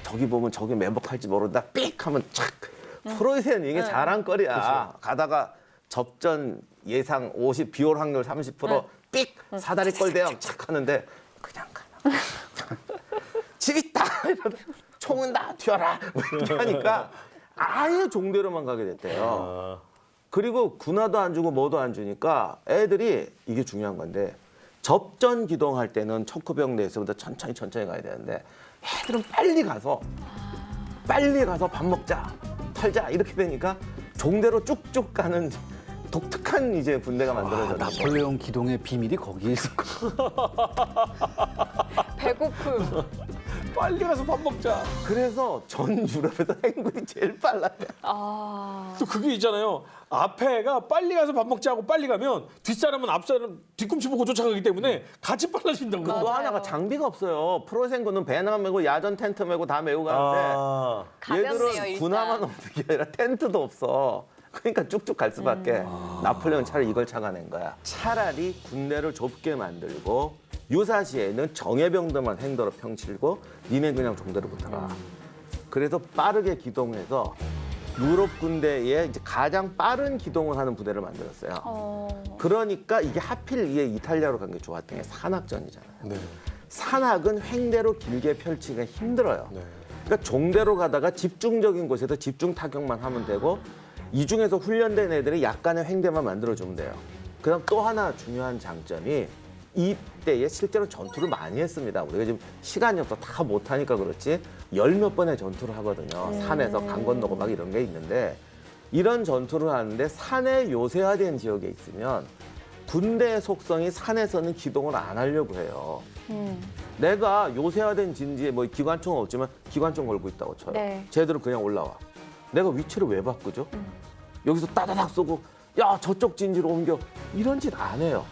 저기 보면 저기 매복할지 모른다. 삑 하면 착. 프로이센 이게 자랑거리야. 가다가 접전 예상 50 비올 확률 30% 삑 사다리 꼴 대응 착 하는데 그냥 가나. 집 있다. 이러다 총은 다 튀어라. 뭐 이렇게 하니까 아예 종대로만 가게 됐대요. 그리고 군화도 안 주고 뭐도 안 주니까 애들이 이게 중요한 건데 접전 기동할 때는 초크병 내에서부터 천천히 가야 되는데 애들은 빨리 가서 밥 먹자, 털자 이렇게 되니까 종대로 쭉쭉 가는 독특한 이제 군대가 만들어졌는데 나폴레옹 기동의 비밀이 거기에 있었고. 배고픔. 빨리 가서 밥 먹자. 그래서 전 유럽에서 행군이 제일 빨라요. 아. 또 그게 있잖아요. 앞에가 빨리 가서 밥 먹자 하고 빨리 가면 뒷사람은 앞사람 뒤꿈치 보고 쫓아가기 때문에 같이 빨라진다고. 또 하나가 장비가 없어요. 프로생군은 배낭 메고 야전 텐트 메고 다 메고 가는데 가볍네요, 얘들은 일단. 군화만 없는 게 아니라 텐트도 없어. 그러니까 쭉쭉 갈 수밖에. 나폴레옹 차라리 이걸 착안한 거야. 차라리 군대를 좁게 만들고 유사시에는 정예병들만 행도로 펼치고 니네 그냥 종대로 붙어라. 그래서 빠르게 기동해서 유럽 군대에 이제 가장 빠른 기동을 하는 부대를 만들었어요. 그러니까 이게 하필 이게 이탈리아로 간 게 좋았던 게 산악전이잖아요. 네. 산악은 횡대로 길게 펼치기가 힘들어요. 네. 그러니까 종대로 가다가 집중적인 곳에서 집중 타격만 하면 되고 이 중에서 훈련된 애들이 약간의 횡대만 만들어주면 돼요. 그다음 또 하나 중요한 장점이 이때에 실제로 전투를 많이 했습니다. 우리가 지금 시간이 없어 다 못하니까 그렇지 열 몇 번의 전투를 하거든요. 산에서 강 건너고 막 이런 게 있는데 이런 전투를 하는데 산에 요새화된 지역에 있으면 군대의 속성이 산에서는 기동을 안 하려고 해요. 내가 요새화된 진지에 뭐 기관총은 없지만 기관총 걸고 있다고 쳐요. 네. 쟤들은 그냥 올라와. 내가 위치를 왜 바꾸죠? 여기서 따다닥 쏘고 야 저쪽 진지로 옮겨 이런 짓 안 해요.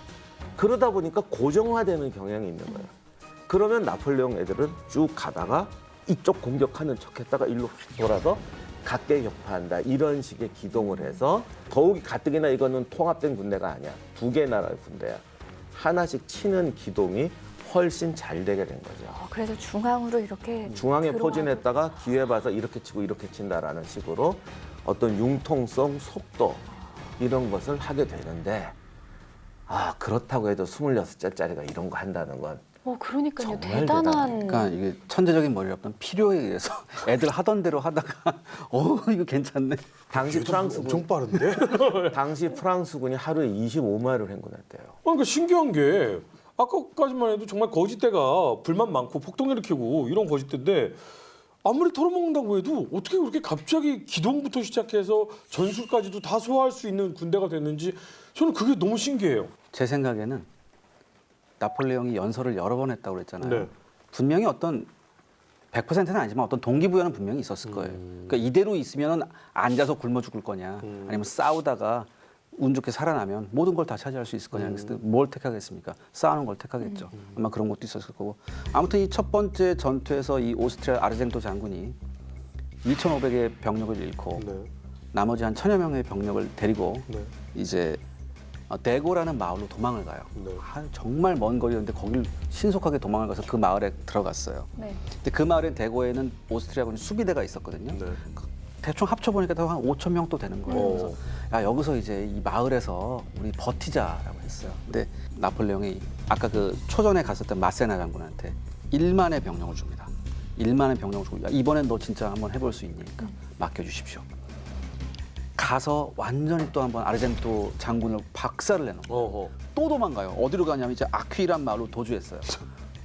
그러다 보니까 고정화되는 경향이 있는 거예요. 그러면 나폴레옹 애들은 쭉 가다가 이쪽 공격하는 척했다가 일로 돌아서 각계 격파한다 이런 식의 기동을 해서 더욱이 가뜩이나 이거는 통합된 군대가 아니야. 두 개 나라의 군대야. 하나씩 치는 기동이 훨씬 잘 되게 된 거죠. 그래서 중앙으로 이렇게 중앙에 들어가고. 포진했다가 기회 봐서 이렇게 치고 이렇게 친다라는 식으로 어떤 융통성, 속도 이런 것을 하게 되는데 그렇다고 해도 26째짜리가 이런 거 한다는 건 그러니까요. 정말 대단한. 그러니까 이게 천재적인 머리가 없던 필요에 의해서 애들 하던 대로 하다가 이거 괜찮네. 당시 프랑스군 엄청 빠른데? 당시 프랑스군이 하루에 25마일을 행군했대요. 그러니까 신기한 게 아까까지만 해도 정말 거짓대가 불만 많고 폭동 일으키고 이런 거짓대인데 아무리 털어먹는다고 해도 어떻게 그렇게 갑자기 기동부터 시작해서 전술까지도 다 소화할 수 있는 군대가 됐는지 저는 그게 너무 신기해요. 제 생각에는 나폴레옹이 연설을 여러 번 했다고 그랬잖아요. 네. 분명히 어떤 100%는 아니지만 어떤 동기부여는 분명히 있었을 거예요. 그러니까 이대로 있으면 앉아서 굶어 죽을 거냐, 아니면 싸우다가 운 좋게 살아나면 모든 걸 다 차지할 수 있을 거냐. 그랬을 때 뭘 택하겠습니까? 싸우는 걸 택하겠죠. 아마 그런 것도 있었을 거고. 아무튼 이 첫 번째 전투에서 이 오스트리아 아르젠토 장군이 2,500의 병력을 잃고 네. 나머지 한 1,000여 명의 병력을 데리고 네. 이제 데고라는 마을로 도망을 가요. 네. 정말 먼 거리였는데 거길 신속하게 도망을 가서 그 마을에 들어갔어요. 네. 근데 그 마을엔 데고에는 오스트리아군이 수비대가 있었거든요. 네. 대충 합쳐보니까 한 5천 명 또 되는 거예요. 그래서 야 여기서 이제 이 마을에서 우리 버티자라고 했어요. 근데 나폴레옹이 아까 그 초전에 갔었던 마세나 장군한테 1만의 병력을 줍니다. 1만의 병력을 주고 야, 이번엔 너 진짜 한번 해볼 수 있으니까 맡겨주십시오. 가서 완전히 또 한번 아르젠토 장군을 박살을 내놓고 또 도망가요. 어디로 가냐면 이제 아퀴란 마을로 도주했어요.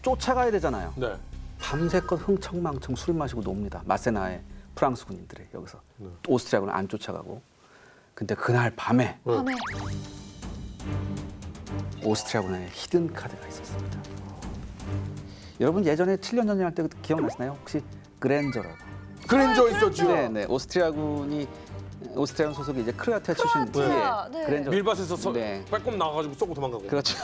쫓아가야 되잖아요. 네. 밤새껏 흥청망청 술 마시고 놉니다. 마세나의 프랑스 군인들이 여기서 오스트리아군은 안 쫓아가고. 근데 그날 밤에 밤에. 오스트리아군의 히든 카드가 있었습니다. 여러분 예전에 7년 전쟁 할 때 기억나시나요? 혹시 그랜저라고? 그랜저 있었죠. 네. 오스트리아군 소속이 이제 크로아티아 출신 크로아티아, 네. 그랜저. 밀밭에서 네. 빼꼼 나가가지고 쏘고 도망가고. 그렇죠.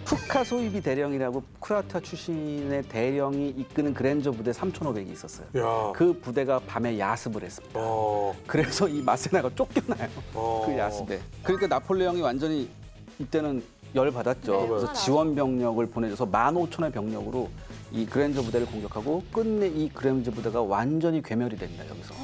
푸카소이비 대령이라고 크로아티아 출신의 대령이 이끄는 그랜저 부대 3,500이 있었어요. 야. 그 부대가 밤에 야습을 했습니다. 그래서 이 마세나가 쫓겨나요. 그 야습에. 그러니까 나폴레옹이 완전히 이때는 열 받았죠. 네, 그래서 화나죠. 지원 병력을 보내줘서 15,000의 병력으로 이 그랜저 부대를 공격하고 끝내 이 그랜저 부대가 완전히 괴멸이 됩니다. 여기서.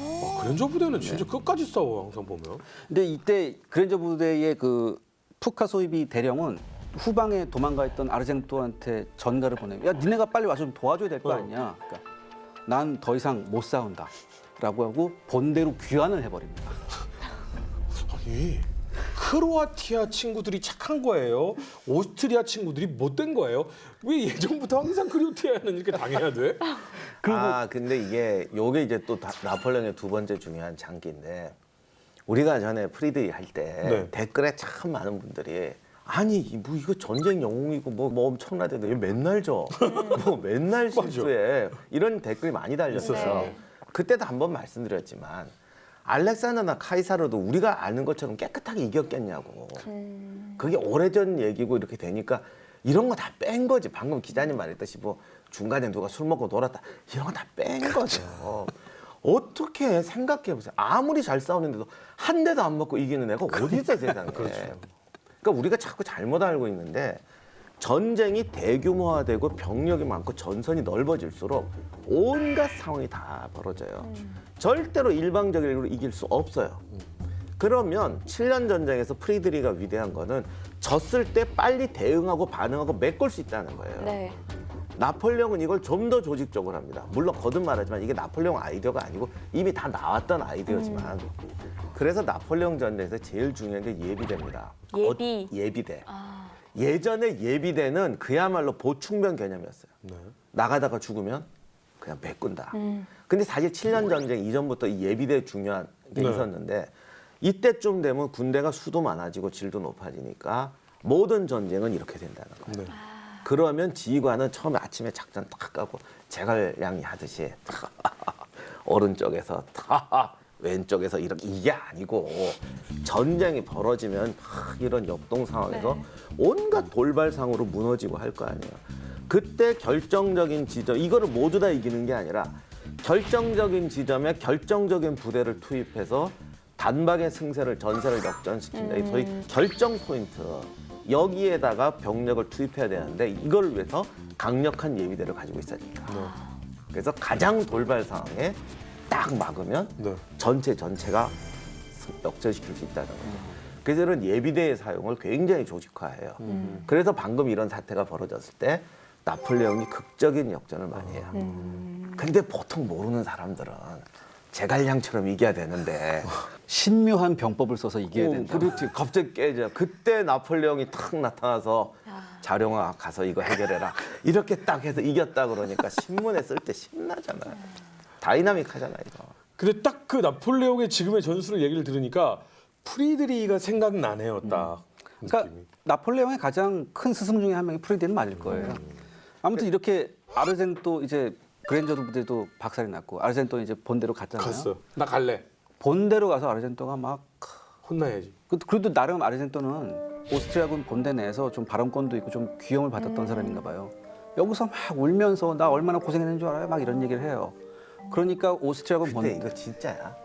그랜저 부대는 진짜 끝까지 싸워 항상 보면. 근데 이때 그랜저 부대의 그 푸카소이비 대령은 후방에 도망가 있던 아르젠토한테 전가를 보내요. 야, 니네가 빨리 와서 좀 도와줘야 될 거 아니냐. 그러니까 난 더 이상 못 싸운다라고 하고 본대로 귀환을 해버립니다. 아니 크로아티아 친구들이 착한 거예요? 오스트리아 친구들이 못된 거예요? 왜 예전부터 항상 크로아티아는 이렇게 당해야 돼? 근데 요게 이제 또 나폴레옹의 두 번째 중요한 장기인데 우리가 전에 프리드리 할 때 네. 댓글에 참 많은 분들이 아니 뭐 이거 전쟁 영웅이고 뭐 엄청나대도 얘 맨날 뭐 맨날 실수해 이런 댓글이 많이 달렸어요. 네. 그때도 한번 말씀드렸지만 알렉산더나 카이사르도 우리가 아는 것처럼 깨끗하게 이겼겠냐고. 그게 오래전 얘기고 이렇게 되니까 이런 거 다 뺀 거지. 방금 기자님 말했듯이 뭐 중간에 누가 술 먹고 놀았다 이런 거 다 뺀 거죠. 어떻게 생각해 보세요. 아무리 잘 싸우는데도 한 대도 안 먹고 이기는 애가 어디 있어 세상에. 그러니까 우리가 자꾸 잘못 알고 있는데 전쟁이 대규모화되고 병력이 많고 전선이 넓어질수록 온갖 상황이 다 벌어져요. 절대로 일방적으로 이길 수 없어요. 그러면 7년 전쟁에서 프리드리가 위대한 거는 졌을 때 빨리 대응하고 반응하고 메꿀 수 있다는 거예요. 네. 나폴레옹은 이걸 좀 더 조직적으로 합니다. 물론 거듭 말하지만 이게 나폴레옹 아이디어가 아니고 이미 다 나왔던 아이디어지만 그래서 나폴레옹 전쟁에서 제일 중요한 게 예비대입니다. 예비. 예비대. 아, 예전에 예비대는 그야말로 보충병 개념이었어요. 네. 나가다가 죽으면 그냥 메꾼다. 근데 사실 7년 전쟁 이전부터 이 예비대 중요한 게 네. 있었는데 이때쯤 되면 군대가 수도 많아지고 질도 높아지니까 모든 전쟁은 이렇게 된다는 거예요. 네. 그러면 지휘관은 처음에 아침에 작전 딱 까고 제갈량이 하듯이 오른쪽에서 왼쪽에서 이게 아니고 전쟁이 벌어지면 막 이런 역동 상황에서 온갖 돌발상으로 무너지고 할 거 아니에요. 그때 결정적인 지점, 이거를 모두 다 이기는 게 아니라 결정적인 지점에 결정적인 부대를 투입해서 단박에 승세를 전세를 역전시킨다. 이 소위 결정 포인트. 여기에다가 병력을 투입해야 되는데 이걸 위해서 강력한 예비대를 가지고 있어야 됩니다. 그래서 가장 돌발 상황에 딱 막으면 네. 전체가 역전시킬 수 있다는 거죠. 그래서 이런 예비대의 사용을 굉장히 조직화해요. 그래서 방금 이런 사태가 벌어졌을 때 나폴레옹이 극적인 역전을 많이 해요. 근데 보통 모르는 사람들은 제갈량처럼 이겨야 되는데 신묘한 병법을 써서 이겨야 된다. 그렇지. 갑자기 깨져. 그때 나폴레옹이 탁 나타나서 자룡아 가서 이거 해결해라. 이렇게 딱 해서 이겼다 그러니까 신문에 쓸 때 신나잖아요. 다이나믹하잖아 이거. 근데 딱 그 나폴레옹의 지금의 전술을 얘기를 들으니까 프리드리히가 생각나네요, 딱. 그러니까 느낌이. 나폴레옹의 가장 큰 스승 중에 한 명이 프리드리히는 맞을 거예요. 아무튼 이렇게 아르젠토 이제 그랜저도 부대도 박살이 났고 아르젠토 이제 본대로 갔잖아요. 갔어. 나 갈래. 본대로 가서 아르젠토가 막 혼나야지. 그래도 나름 아르젠토는 오스트리아군 본대 내에서 좀 발언권도 있고 좀 귀염을 받았던 사람인가 봐요. 여기서 막 울면서 나 얼마나 고생했는 줄 알아요? 막 이런 얘기를 해요. 그러니까 오스트리아군 근데 본대 이거 진짜야.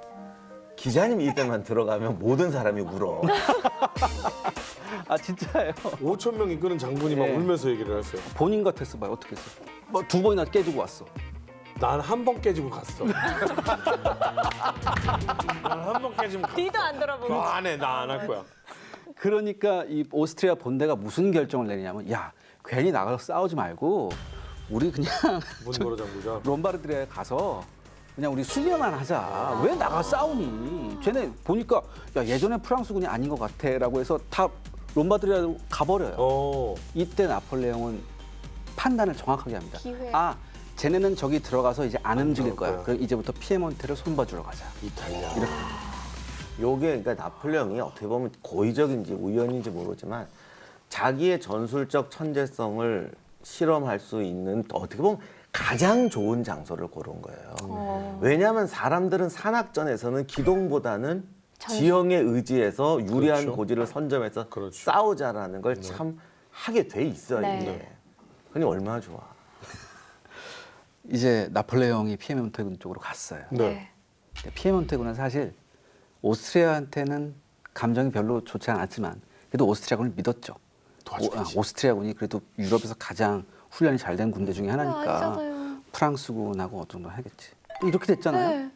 기자님 이때만 들어가면 모든 사람이 울어. 아 진짜예요. 5천 명 이끄는 장군이 막 네. 울면서 얘기를 했어요. 본인 같았어 봐요. 어떻게 했어? 뭐 두 번이나 깨지고 왔어. 난 한 번 깨지고 갔어. 난 한 번 깨지면 갔어. 뒤도 안 돌아보고. 안 해. 나 안 할 거야. 그러니까 이 오스트리아 본대가 무슨 결정을 내리냐면 야 괜히 나가서 싸우지 말고 우리 그냥 문보로 장구자. 롬바르디아에 가서 그냥 우리 수비만 하자. 왜 나가 싸우니? 쟤네 보니까 야 예전에 프랑스군이 아닌 것 같아라고 해서 다 롬바르디아로 가버려요. 이때 나폴레옹은 판단을 정확하게 합니다. 기회. 아 쟤네는 저기 들어가서 이제 안 움직일 거야. 거야. 그럼 이제부터 피에몬테를 손봐주러 가자. 이탈리아. 요게 그러니까 나폴레옹이 어떻게 보면 고의적인지 우연인지 모르지만 자기의 전술적 천재성을 실험할 수 있는 어떻게 보면 가장 좋은 장소를 고른 거예요. 왜냐하면 사람들은 산악전에서는 기동보다는 지형에 의지해서 유리한 그렇죠. 고지를 선점해서 그렇죠. 싸우자라는 걸 참 하게 돼 있어요. 네. 이게. 근데 얼마나 좋아. 이제 나폴레옹이 피에몬테군 쪽으로 갔어요. 네. 피에몬테군은 사실 오스트리아한테는 감정이 별로 좋지 않았지만 그래도 오스트리아군을 믿었죠. 도와주겠지. 오스트리아군이 그래도 유럽에서 가장 훈련이 잘 된 군대 중에 하나니까 아니잖아요. 프랑스군하고 어떤 걸 하겠지. 이렇게 됐잖아요. 네.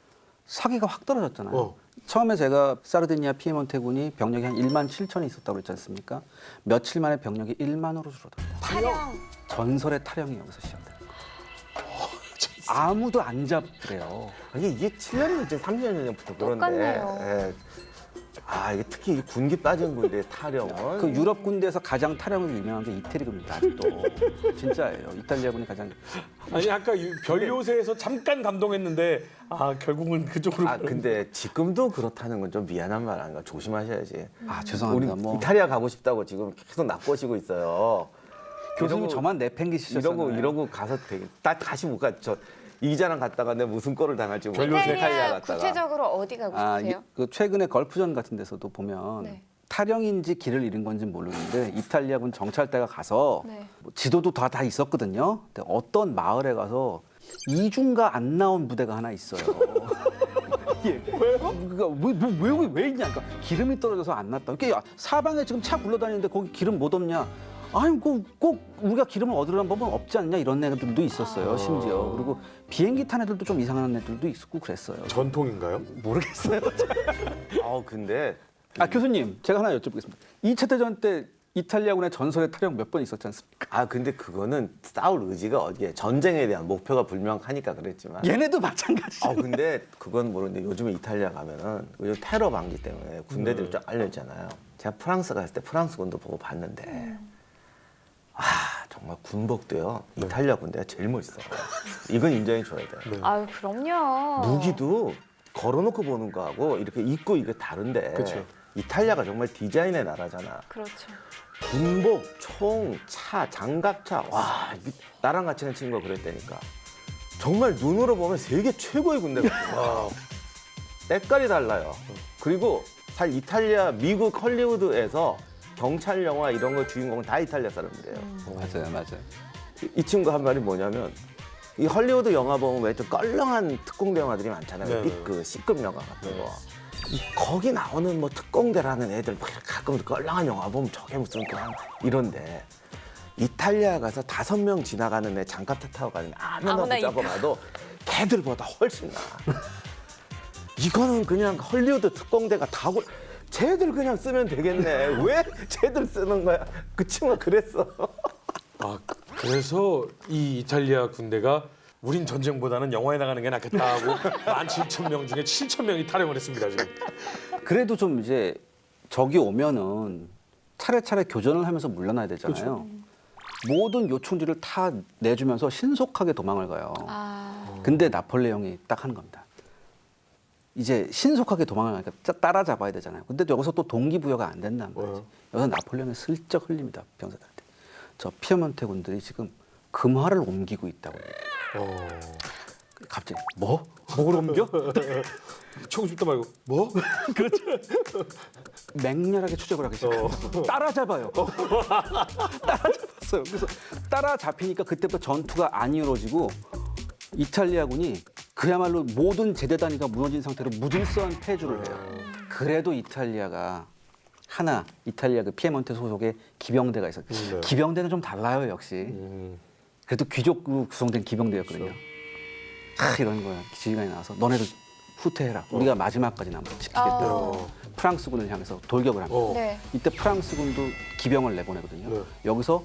사기가 확 떨어졌잖아요. 어. 처음에 제가 사르디니아 피에몬테군이 병력이 한 1만 7천이 있었다고 그랬지 않습니까? 며칠 만에 병력이 1만으로 줄어듭니다. 타령. 전설의 타령이 여기서 시작돼요. 아무도 안 잡더래요. 아니 이게 7년 전째, 30년 전부터 그런데 똑같네요. 예. 아 이게 특히 이 군기 빠진 군대의 타령은 그 유럽 군대에서 가장 타령으로 유명한 게 이태리군입니다. 아직도 진짜예요. 이탈리아군이 가장 아니 아까 별요새에서 잠깐 감동했는데 아 결국은 그쪽으로. 아 근데 지금도 그렇다는 건 좀 미안한 말 아닌가 조심하셔야지. 아 죄송합니다. 우리 뭐 이탈리아 가고 싶다고 지금 계속 납보시고 있어요. 교수님 이러고- 저만 내팽개치셨잖아요. 이러고 가서 되게 딱 다시 못 가. 저 이 기자랑 갔다가 내가 무슨 꼴을 당할지 모르겠어요. 이탈리아 갔다가. 구체적으로 어디 가고 싶으세요? 그 최근에 걸프전 같은 데서도 보면 네. 타령인지 길을 잃은 건지 모르겠는데 이탈리아군 정찰대가 가서 네. 뭐 지도도 다 있었거든요. 근데 어떤 마을에 가서 이중가 안 나온 부대가 하나 있어요. 예. 왜요? 그러니까 왜 있냐? 그러니까 기름이 떨어져서 안 났다. 그러니까 사방에 지금 차 굴러다니는데 거기 기름 못 얻냐? 아니 꼭 우리가 기름을 얻으려는 법은 없지 않냐 이런 애들도 있었어요. 심지어 그리고 비행기 탄 애들도 좀 이상한 애들도 있고 그랬어요. 전통인가요? 모르겠어요. 근데 아 교수님 제가 하나 여쭤보겠습니다. 2차 대전 때 이탈리아군의 전설의 타령 몇 번 있었지 않습니까? 근데 그거는 싸울 의지가 어디에 전쟁에 대한 목표가 불명하니까 그랬지만. 얘네도 마찬가지죠. 근데 그건 모르는데 요즘에 이탈리아 가면은 요즘 테러 방지 때문에 군대들이 쫙 알려있잖아요. 제가 프랑스 갔을 때 프랑스군도 보고 봤는데 정말 군복도요. 이탈리아 군대가 제일 멋있어요. 이건 인정해 줘야 돼요. 아유 그럼요. 무기도 걸어놓고 보는 거하고 이렇게 입고 이게 다른데 그쵸. 이탈리아가 정말 디자인의 나라잖아. 그렇죠. 군복, 총, 차, 장갑차. 와, 이게 나랑 같이 는 친구가 그랬다니까. 정말 눈으로 보면 세계 최고의 군대 같아요. 때깔이 달라요. 그리고 사실 이탈리아, 미국 헐리우드에서 경찰 영화 이런 거 주인공은 다 이탈리아 사람들이에요. 맞아요. 이 친구 한 말이 뭐냐면 이 헐리우드 영화 보면 왜 좀 껄렁한 특공대 영화들이 많잖아요. 네네. 그 C급 영화 같은 거. 거기 나오는 뭐 특공대라는 애들 막 가끔 껄렁한 영화 보면 저게 무슨 그냥 이런데 이탈리아 가서 5명 지나가는 애 장갑 타고 가는 애 아무나 아무나 붙잡고 가도 걔들보다 훨씬 나. 이거는 그냥 헐리우드 특공대가 다고 쟤들 그냥 쓰면 되겠네. 왜 쟤들 쓰는 거야? 그 친구가 그랬어. 그래서 이 이탈리아 군대가 우린 전쟁보다는 영화에 나가는 게 낫겠다 하고 17,000명 중에 7,000명이 탈영을 했습니다 지금. 그래도 좀 이제 적이 오면은 차례차례 교전을 하면서 물러나야 되잖아요. 모든 요충지를 다 내주면서 신속하게 도망을 가요. 근데 나폴레옹이 딱 하는 겁니다. 이제 신속하게 도망을 가니까 따라잡아야 되잖아요. 근데 여기서 또 동기부여가 안 된다는 거지. 여기서 나폴레옹이 슬쩍 흘립니다. 병사들한테. 저 피에몬테 군들이 지금 금화를 옮기고 있다고. 갑자기 뭐? 뭘 옮겨? 총 줍다 말고 뭐? 맹렬하게 추적을 하기 시작합니다. 따라잡아요. 따라잡았어요. 그래서 따라잡히니까 그때부터 전투가 안 이루어지고 이탈리아군이 그야말로 모든 제대 단위가 무너진 상태로 무질서한 패주를 해요. 그래도 이탈리아가 이탈리아 그 피에몬테 소속의 기병대가 있어요. 네. 기병대는 좀 달라요, 역시. 그래도 귀족으로 구성된 기병대였거든요. 이런 거야. 지휘관이 나와서 너네들 후퇴해라. 우리가 마지막까지 한번 지키겠다. 프랑스군을 향해서 돌격을 합니다. 네. 이때 프랑스군도 기병을 내보내거든요. 네. 여기서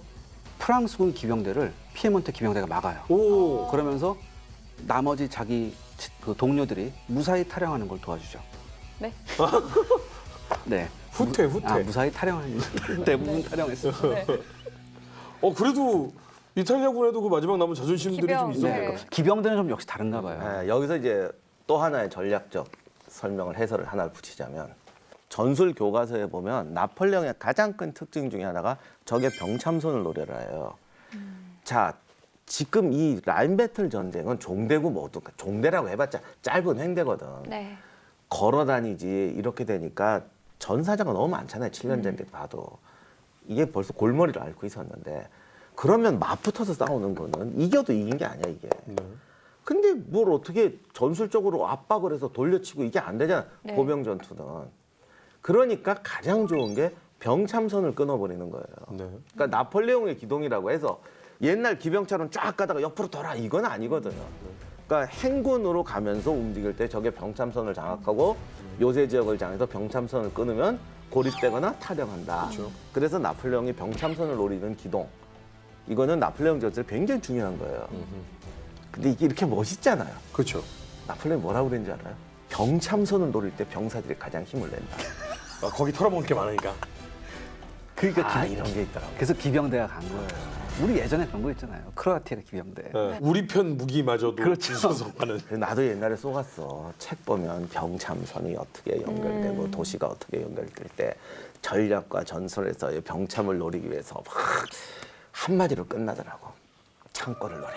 프랑스군 기병대를 피에몬테 기병대가 막아요. 그러면서 나머지 자기 그 동료들이 무사히 탈영하는 걸 도와주죠. 네. 네. 후퇴. 무사히 탈영하는 대부분 탈영했어요. 네. 그래도 이탈리아군에도 그 마지막 남은 자존심들이 기병, 좀 있어요. 네. 기병대는 좀 역시 다른가 봐요. 여기서 이제 또 하나의 전략적 설명을 해설을 하나를 붙이자면 전술 교과서에 보면 나폴레옹의 가장 큰 특징 중에 하나가 적의 병참선을 노려라 해요. 자, 지금 이 라인 배틀 전쟁은 종대고 뭐도 종대라고 해봤자 짧은 횡대거든. 네. 걸어 다니지 이렇게 되니까 전사자가 너무 많잖아요. 7년 전에 봐도. 이게 벌써 골머리를 앓고 있었는데 그러면 맞붙어서 싸우는 거는 이겨도 이긴 게 아니야 이게. 근데 뭘 어떻게 전술적으로 압박을 해서 돌려치고 이게 안 되잖아. 네. 보병 전투는. 그러니까 가장 좋은 게 병참선을 끊어버리는 거예요. 네. 그러니까 나폴레옹의 기동이라고 해서 옛날 기병차로는 쫙 가다가 옆으로 돌아 이건 아니거든요. 그러니까 행군으로 가면서 움직일 때 적의 병참선을 장악하고 요새 지역을 장해서 병참선을 끊으면 고립되거나 탈영한다. 그래서 나폴레옹이 병참선을 노리는 기동. 이거는 나폴레옹 전술에 굉장히 중요한 거예요. 근데 이게 이렇게 멋있잖아요. 그렇죠. 나폴레옹이 뭐라고 그랬는지 알아요? 병참선을 노릴 때 병사들이 가장 힘을 낸다. 거기 털어먹을 게 많으니까. 그러니까 이런 게 있더라고요. 그래서 기병대가 간 거예요. 우리 예전에 그런 거 있잖아요. 크로아티아가 기병대. 네. 우리 편 무기마저도 그렇죠. 있어서 가는. 그래서 나도 옛날에 쏘갔어. 책 보면 병참선이 어떻게 연결되고 도시가 어떻게 연결될 때 전략과 전설에서의 병참을 노리기 위해서 막 한마디로 끝나더라고. 창고를 노려라.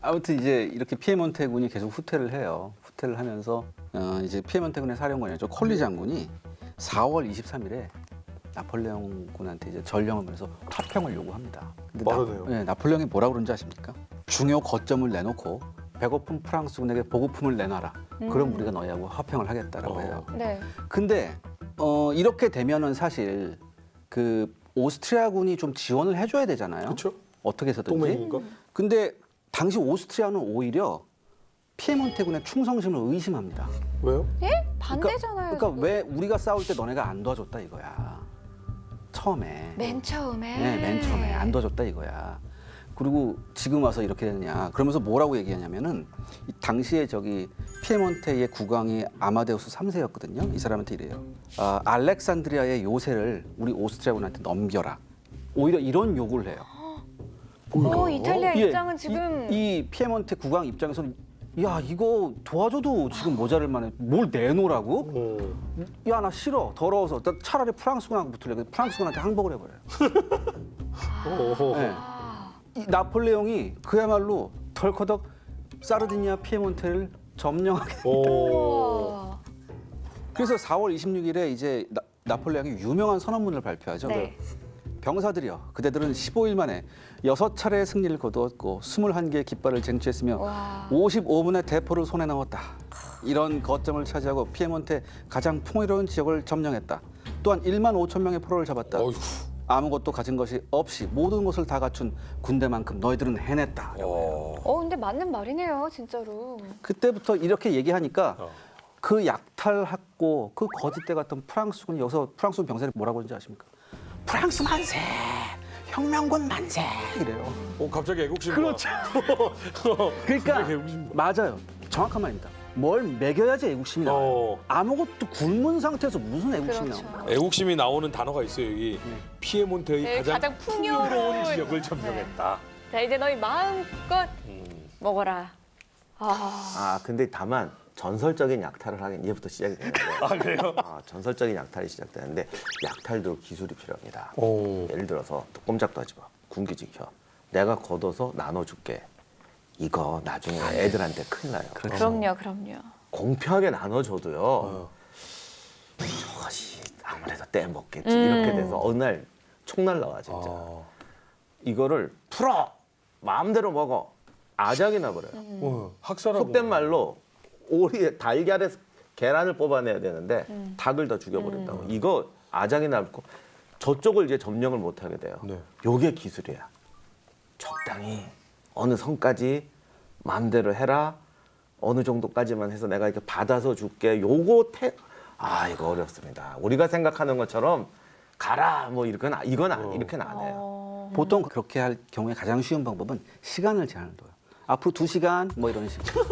아무튼 이제 이렇게 피에몬테군이 계속 후퇴를 해요. 후퇴를 하면서 이제 피에몬테군의 사령관이었죠. 콜리 장군이 4월 23일에 나폴레옹 군한테 이제 전령을 보내서 화평을 요구합니다. 근데 빠르네요. 나폴레옹이 뭐라고 그런지 아십니까? 중요 거점을 내놓고 배고픈 프랑스군에게 보급품을 내놔라. 그럼 우리가 너희하고 화평을 하겠다라고 해요. 네. 근데 이렇게 되면은 사실 그 오스트리아군이 좀 지원을 해줘야 되잖아요. 그렇죠. 어떻게 해서든지. 동맹이니까. 근데 당시 오스트리아는 오히려 피에몬테군의 충성심을 의심합니다. 왜요? 예? 반대잖아요. 그러니까 왜 우리가 싸울 때 너네가 안 도와줬다 이거야. 처음에. 맨 처음에. 네, 맨 처음에 안 도와줬다 이거야. 그리고 지금 와서 이렇게 되느냐. 그러면서 뭐라고 얘기하냐면은 이 당시에 저기 피에몬테의 국왕이 아마데우스 3세였거든요. 이 사람한테 이래요. 알렉산드리아의 요새를 우리 오스트리아군한테 넘겨라. 오히려 이런 요구를 해요. 이탈리아 예, 입장은 지금 이 피에몬테 국왕 입장에서는 야 이거 도와줘도 지금 모자랄 만해 뭘 내놓으라고? 야 나 싫어 더러워서 나 차라리 프랑스군하고 붙을래. 프랑스군한테 항복을 해버려요. 네. 이 나폴레옹이 그야말로 덜커덕 사르디니아 피에몬테를 점령하게. 우와. 그래서 4월 26일에 이제 나폴레옹이 유명한 선언문을 발표하죠. 네. 병사들이여, 그대들은 15일 만에 6차례의 승리를 거두었고 21개의 깃발을 쟁취했으며 와. 55분의 대포를 손에 넣었다. 이런 거점을 차지하고 피에몬테 가장 풍요로운 지역을 점령했다. 또한 1만 5천 명의 포로를 잡았다. 어휴. 아무것도 가진 것이 없이 모든 것을 다 갖춘 군대만큼 너희들은 해냈다. 근데 맞는 말이네요, 진짜로. 그때부터 이렇게 얘기하니까 어. 그 약탈했고 그 거짓대 같은 프랑스군이 여기서 프랑스 병사들이 뭐라고 하는지 아십니까? 프랑스 만세! 혁명군 만세! 이래요. 갑자기 애국심. 그렇죠. 그러니까 갑자기 애국심. 맞아요. 정확한 말입니다. 뭘 먹여야지 애국심이 나와요. 어. 아무것도 굶은 상태에서 무슨 애국심이 그렇죠. 나와요. 애국심이 나오는 단어가 있어요 여기. 피에몬테의 네, 가장, 가장 풍요로운 지역을 점령했다. 자, 이제 너희 마음껏 먹어라. 근데 다만 전설적인 약탈을 하긴 이제부터 시작이 되는데. 그래요? 전설적인 약탈이 시작되는데 약탈도 기술이 필요합니다. 오. 예를 들어서 꼼짝도 하지 마. 군기 지켜. 내가 걷어서 나눠줄게. 이거 나중에 애들한테 큰일 나요. 그럼요. 공평하게 나눠줘도요. 저것이 아무래도 떼먹겠지. 이렇게 돼서 어느 날 총 날라와 진짜. 이거를 풀어. 마음대로 먹어. 아작이 나버려요. 학살하고. 속된 말로 오리에 달걀에서 계란을 뽑아내야 되는데 닭을 더 죽여버린다고. 이거 아작이 나고 저쪽을 이제 점령을 못하게 돼요. 네. 요게 기술이야. 적당히 어느 선까지 마음대로 해라. 어느 정도까지만 해서 내가 이렇게 받아서 줄게. 이거 어렵습니다. 우리가 생각하는 것처럼 가라 뭐 이렇게는 이렇게는 안 해요. 보통 그렇게 할 경우에 가장 쉬운 방법은 시간을 제한을 둬요. 앞으로 2시간 뭐 이런 식으로.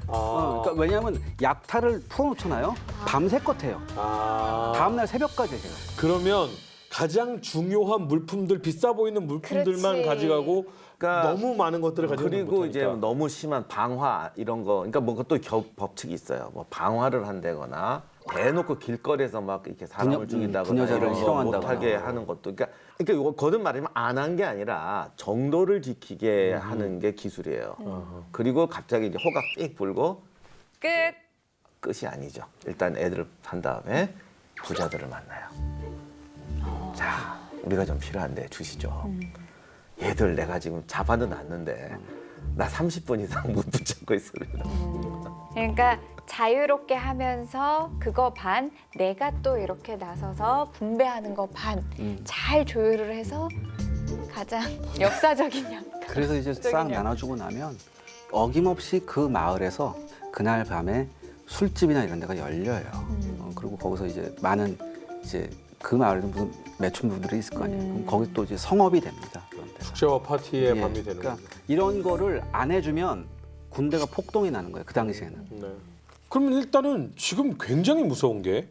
그러니까 왜냐하면 약탈을 풀어놓잖아요. 밤새껏 해요. 다음날 새벽까지 해요. 그러면 가장 중요한 물품들, 비싸 보이는 물품들만 그렇지. 가져가고 그러니까 너무 많은 것들을 가지고 그리고 이제 너무 심한 방화 이런 거, 그러니까 뭐 그것도 법칙이 있어요. 뭐 방화를 한다거나 대놓고 길거리에서 막 이렇게 사람을 죽인다거나 분여자를 이런 거 희롱한다거나. 못하게 하는 것도, 그러니까 이거 거듭 말하면 안 한 게 아니라 정도를 지키게 하는 게 기술이에요. 그리고 갑자기 이제 호각 삑 불고 끝. 끝이 아니죠. 일단 애들을 산 다음에 부자들을 만나요. 자, 우리가 좀 필요한데 주시죠. 얘들 내가 지금 잡아는 놨는데 나 30분 이상 못 붙잡고 있어요. 그러니까 자유롭게 하면서 그거 반, 내가 또 이렇게 나서서 분배하는 거 반, 잘 조율을 해서 가장 역사적인 양. 그래서 이제 싹 나눠주고 나면 어김없이 그 마을에서 그날 밤에 술집이나 이런 데가 열려요. 그리고 거기서 이제 많은 이제 그 마을에도 무슨 매춘부들이 있을 거 아니에요. 그럼 거기 또 이제 성업이 됩니다. 그런 데가. 축제와 파티의 예, 밤이 되는 그러니까 거죠. 이런 거를 안 해주면 군대가 폭동이 나는 거예요. 그 당시에는. 네. 그러면 일단은 지금 굉장히 무서운 게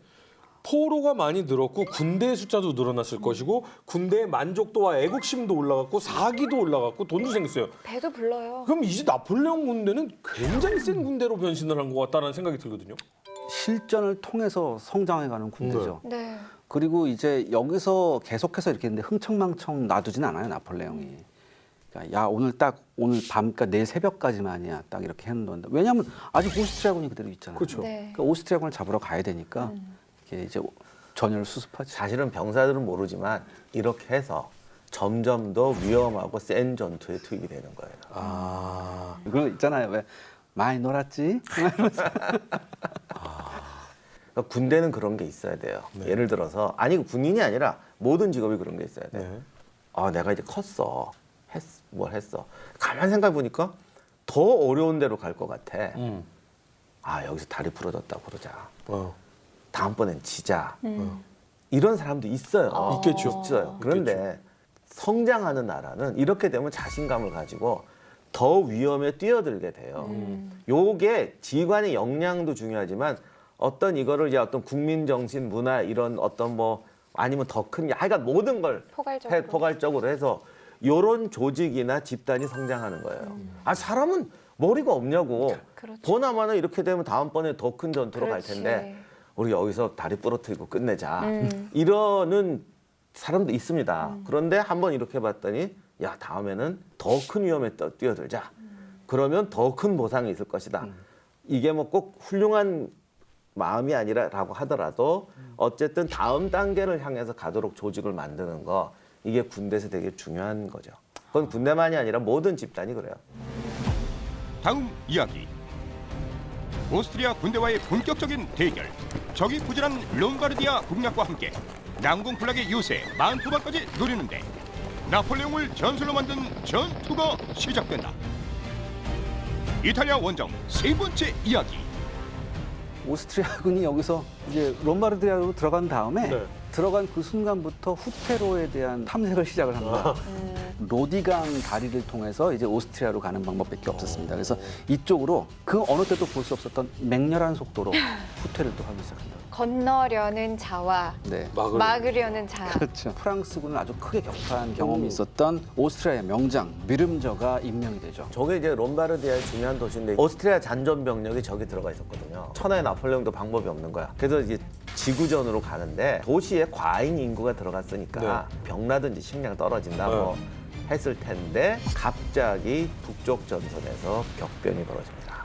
포로가 많이 늘었고 군대의 숫자도 늘어났을 것이고 군대의 만족도와 애국심도 올라갔고 사기도 올라갔고 돈도 생겼어요. 배도 불러요. 그럼 이제 나폴레옹 군대는 굉장히 센 군대로 변신을 한 것 같다는 생각이 들거든요. 실전을 통해서 성장해가는 군대죠. 네. 그리고 이제 여기서 계속해서 이렇게 했는데 흥청망청 놔두진 않아요, 나폴레옹이. 그러니까 야, 오늘 밤, 그러니까 내일 새벽까지만이야. 딱 이렇게 해놓는다. 왜냐하면 아직 오스트리아군이 그대로 있잖아요. 그렇죠. 네. 그러니까 오스트리아군을 잡으러 가야 되니까 이게 이제 전열을 수습하지. 사실은 병사들은 모르지만 이렇게 해서 점점 더 위험하고 센 전투에 투입이 되는 거예요. 아, 그런 거 있잖아요. 왜 많이 놀았지? 그러니까 군대는 그런 게 있어야 돼요. 예를 들어서 아니 군인이 아니라 모든 직업이 그런 게 있어야 돼요. 네. 아 내가 이제 컸어. 뭘 했어. 가만 생각해 보니까 더 어려운 데로 갈 것 같아. 아 여기서 다리 부러졌다 그러자. 다음번엔 지자. 이런 사람도 있어요. 있겠죠. 있어요. 그런데 성장하는 나라는 이렇게 되면 자신감을 가지고 더 위험에 뛰어들게 돼요. 요게 지휘관의 역량도 중요하지만 어떤 이거를 이제 어떤 국민 정신, 문화 이런 어떤 뭐 아니면 더 큰 하여간 모든 걸 포괄적으로 해서 요런 조직이나 집단이 성장하는 거예요. 아 사람은 머리가 없냐고. 그렇죠. 보나마나 이렇게 되면 다음번에 더 큰 전투로 갈 그렇지. 텐데 우리 여기서 다리 부러뜨리고 끝내자. 이러는 사람도 있습니다. 그런데 한번 이렇게 봤더니 야 다음에는 더 큰 위험에 뛰어들자. 그러면 더 큰 보상이 있을 것이다. 이게 뭐 꼭 훌륭한 마음이 아니라라고 하더라도 어쨌든 다음 단계를 향해서 가도록 조직을 만드는 거 이게 군대에서 되게 중요한 거죠. 그건 군대만이 아니라 모든 집단이 그래요. 다음 이야기. 오스트리아 군대와의 본격적인 대결. 적이 부진한 롬바르디아 국략과 함께 난공불락의 요새 만토바까지 노리는데 나폴레옹을 전술로 만든 전투가 시작된다. 이탈리아 원정 세 번째 이야기. 오스트리아군이 여기서 이제 롬바르디아로 들어간 다음에 네. 들어간 그 순간부터 후테로에 대한 탐색을 시작을 합니다. 로디강 다리를 통해서 이제 오스트리아로 가는 방법밖에 없었습니다. 그래서 이쪽으로 그 어느 때도 볼 수 없었던 맹렬한 속도로 후퇴를 또 하기 시작합니다. 건너려는 자와 네. 막으려는 자. 그렇죠. 프랑스군을 아주 크게 격파한 경험이 있었던 오스트리아의 명장 미름저가 임명이 되죠. 저게 이제 롬바르디아의 중요한 도시인데 오스트리아 잔존 병력이 저기 들어가 있었거든요. 천하의 나폴레옹도 방법이 없는 거야. 그래서 이제 지구전으로 가는데 도시에 과잉 인구가 들어갔으니까 병나든지 식량 떨어진다 뭐 했을 텐데 갑자기 북쪽 전선에서 격변이 벌어집니다.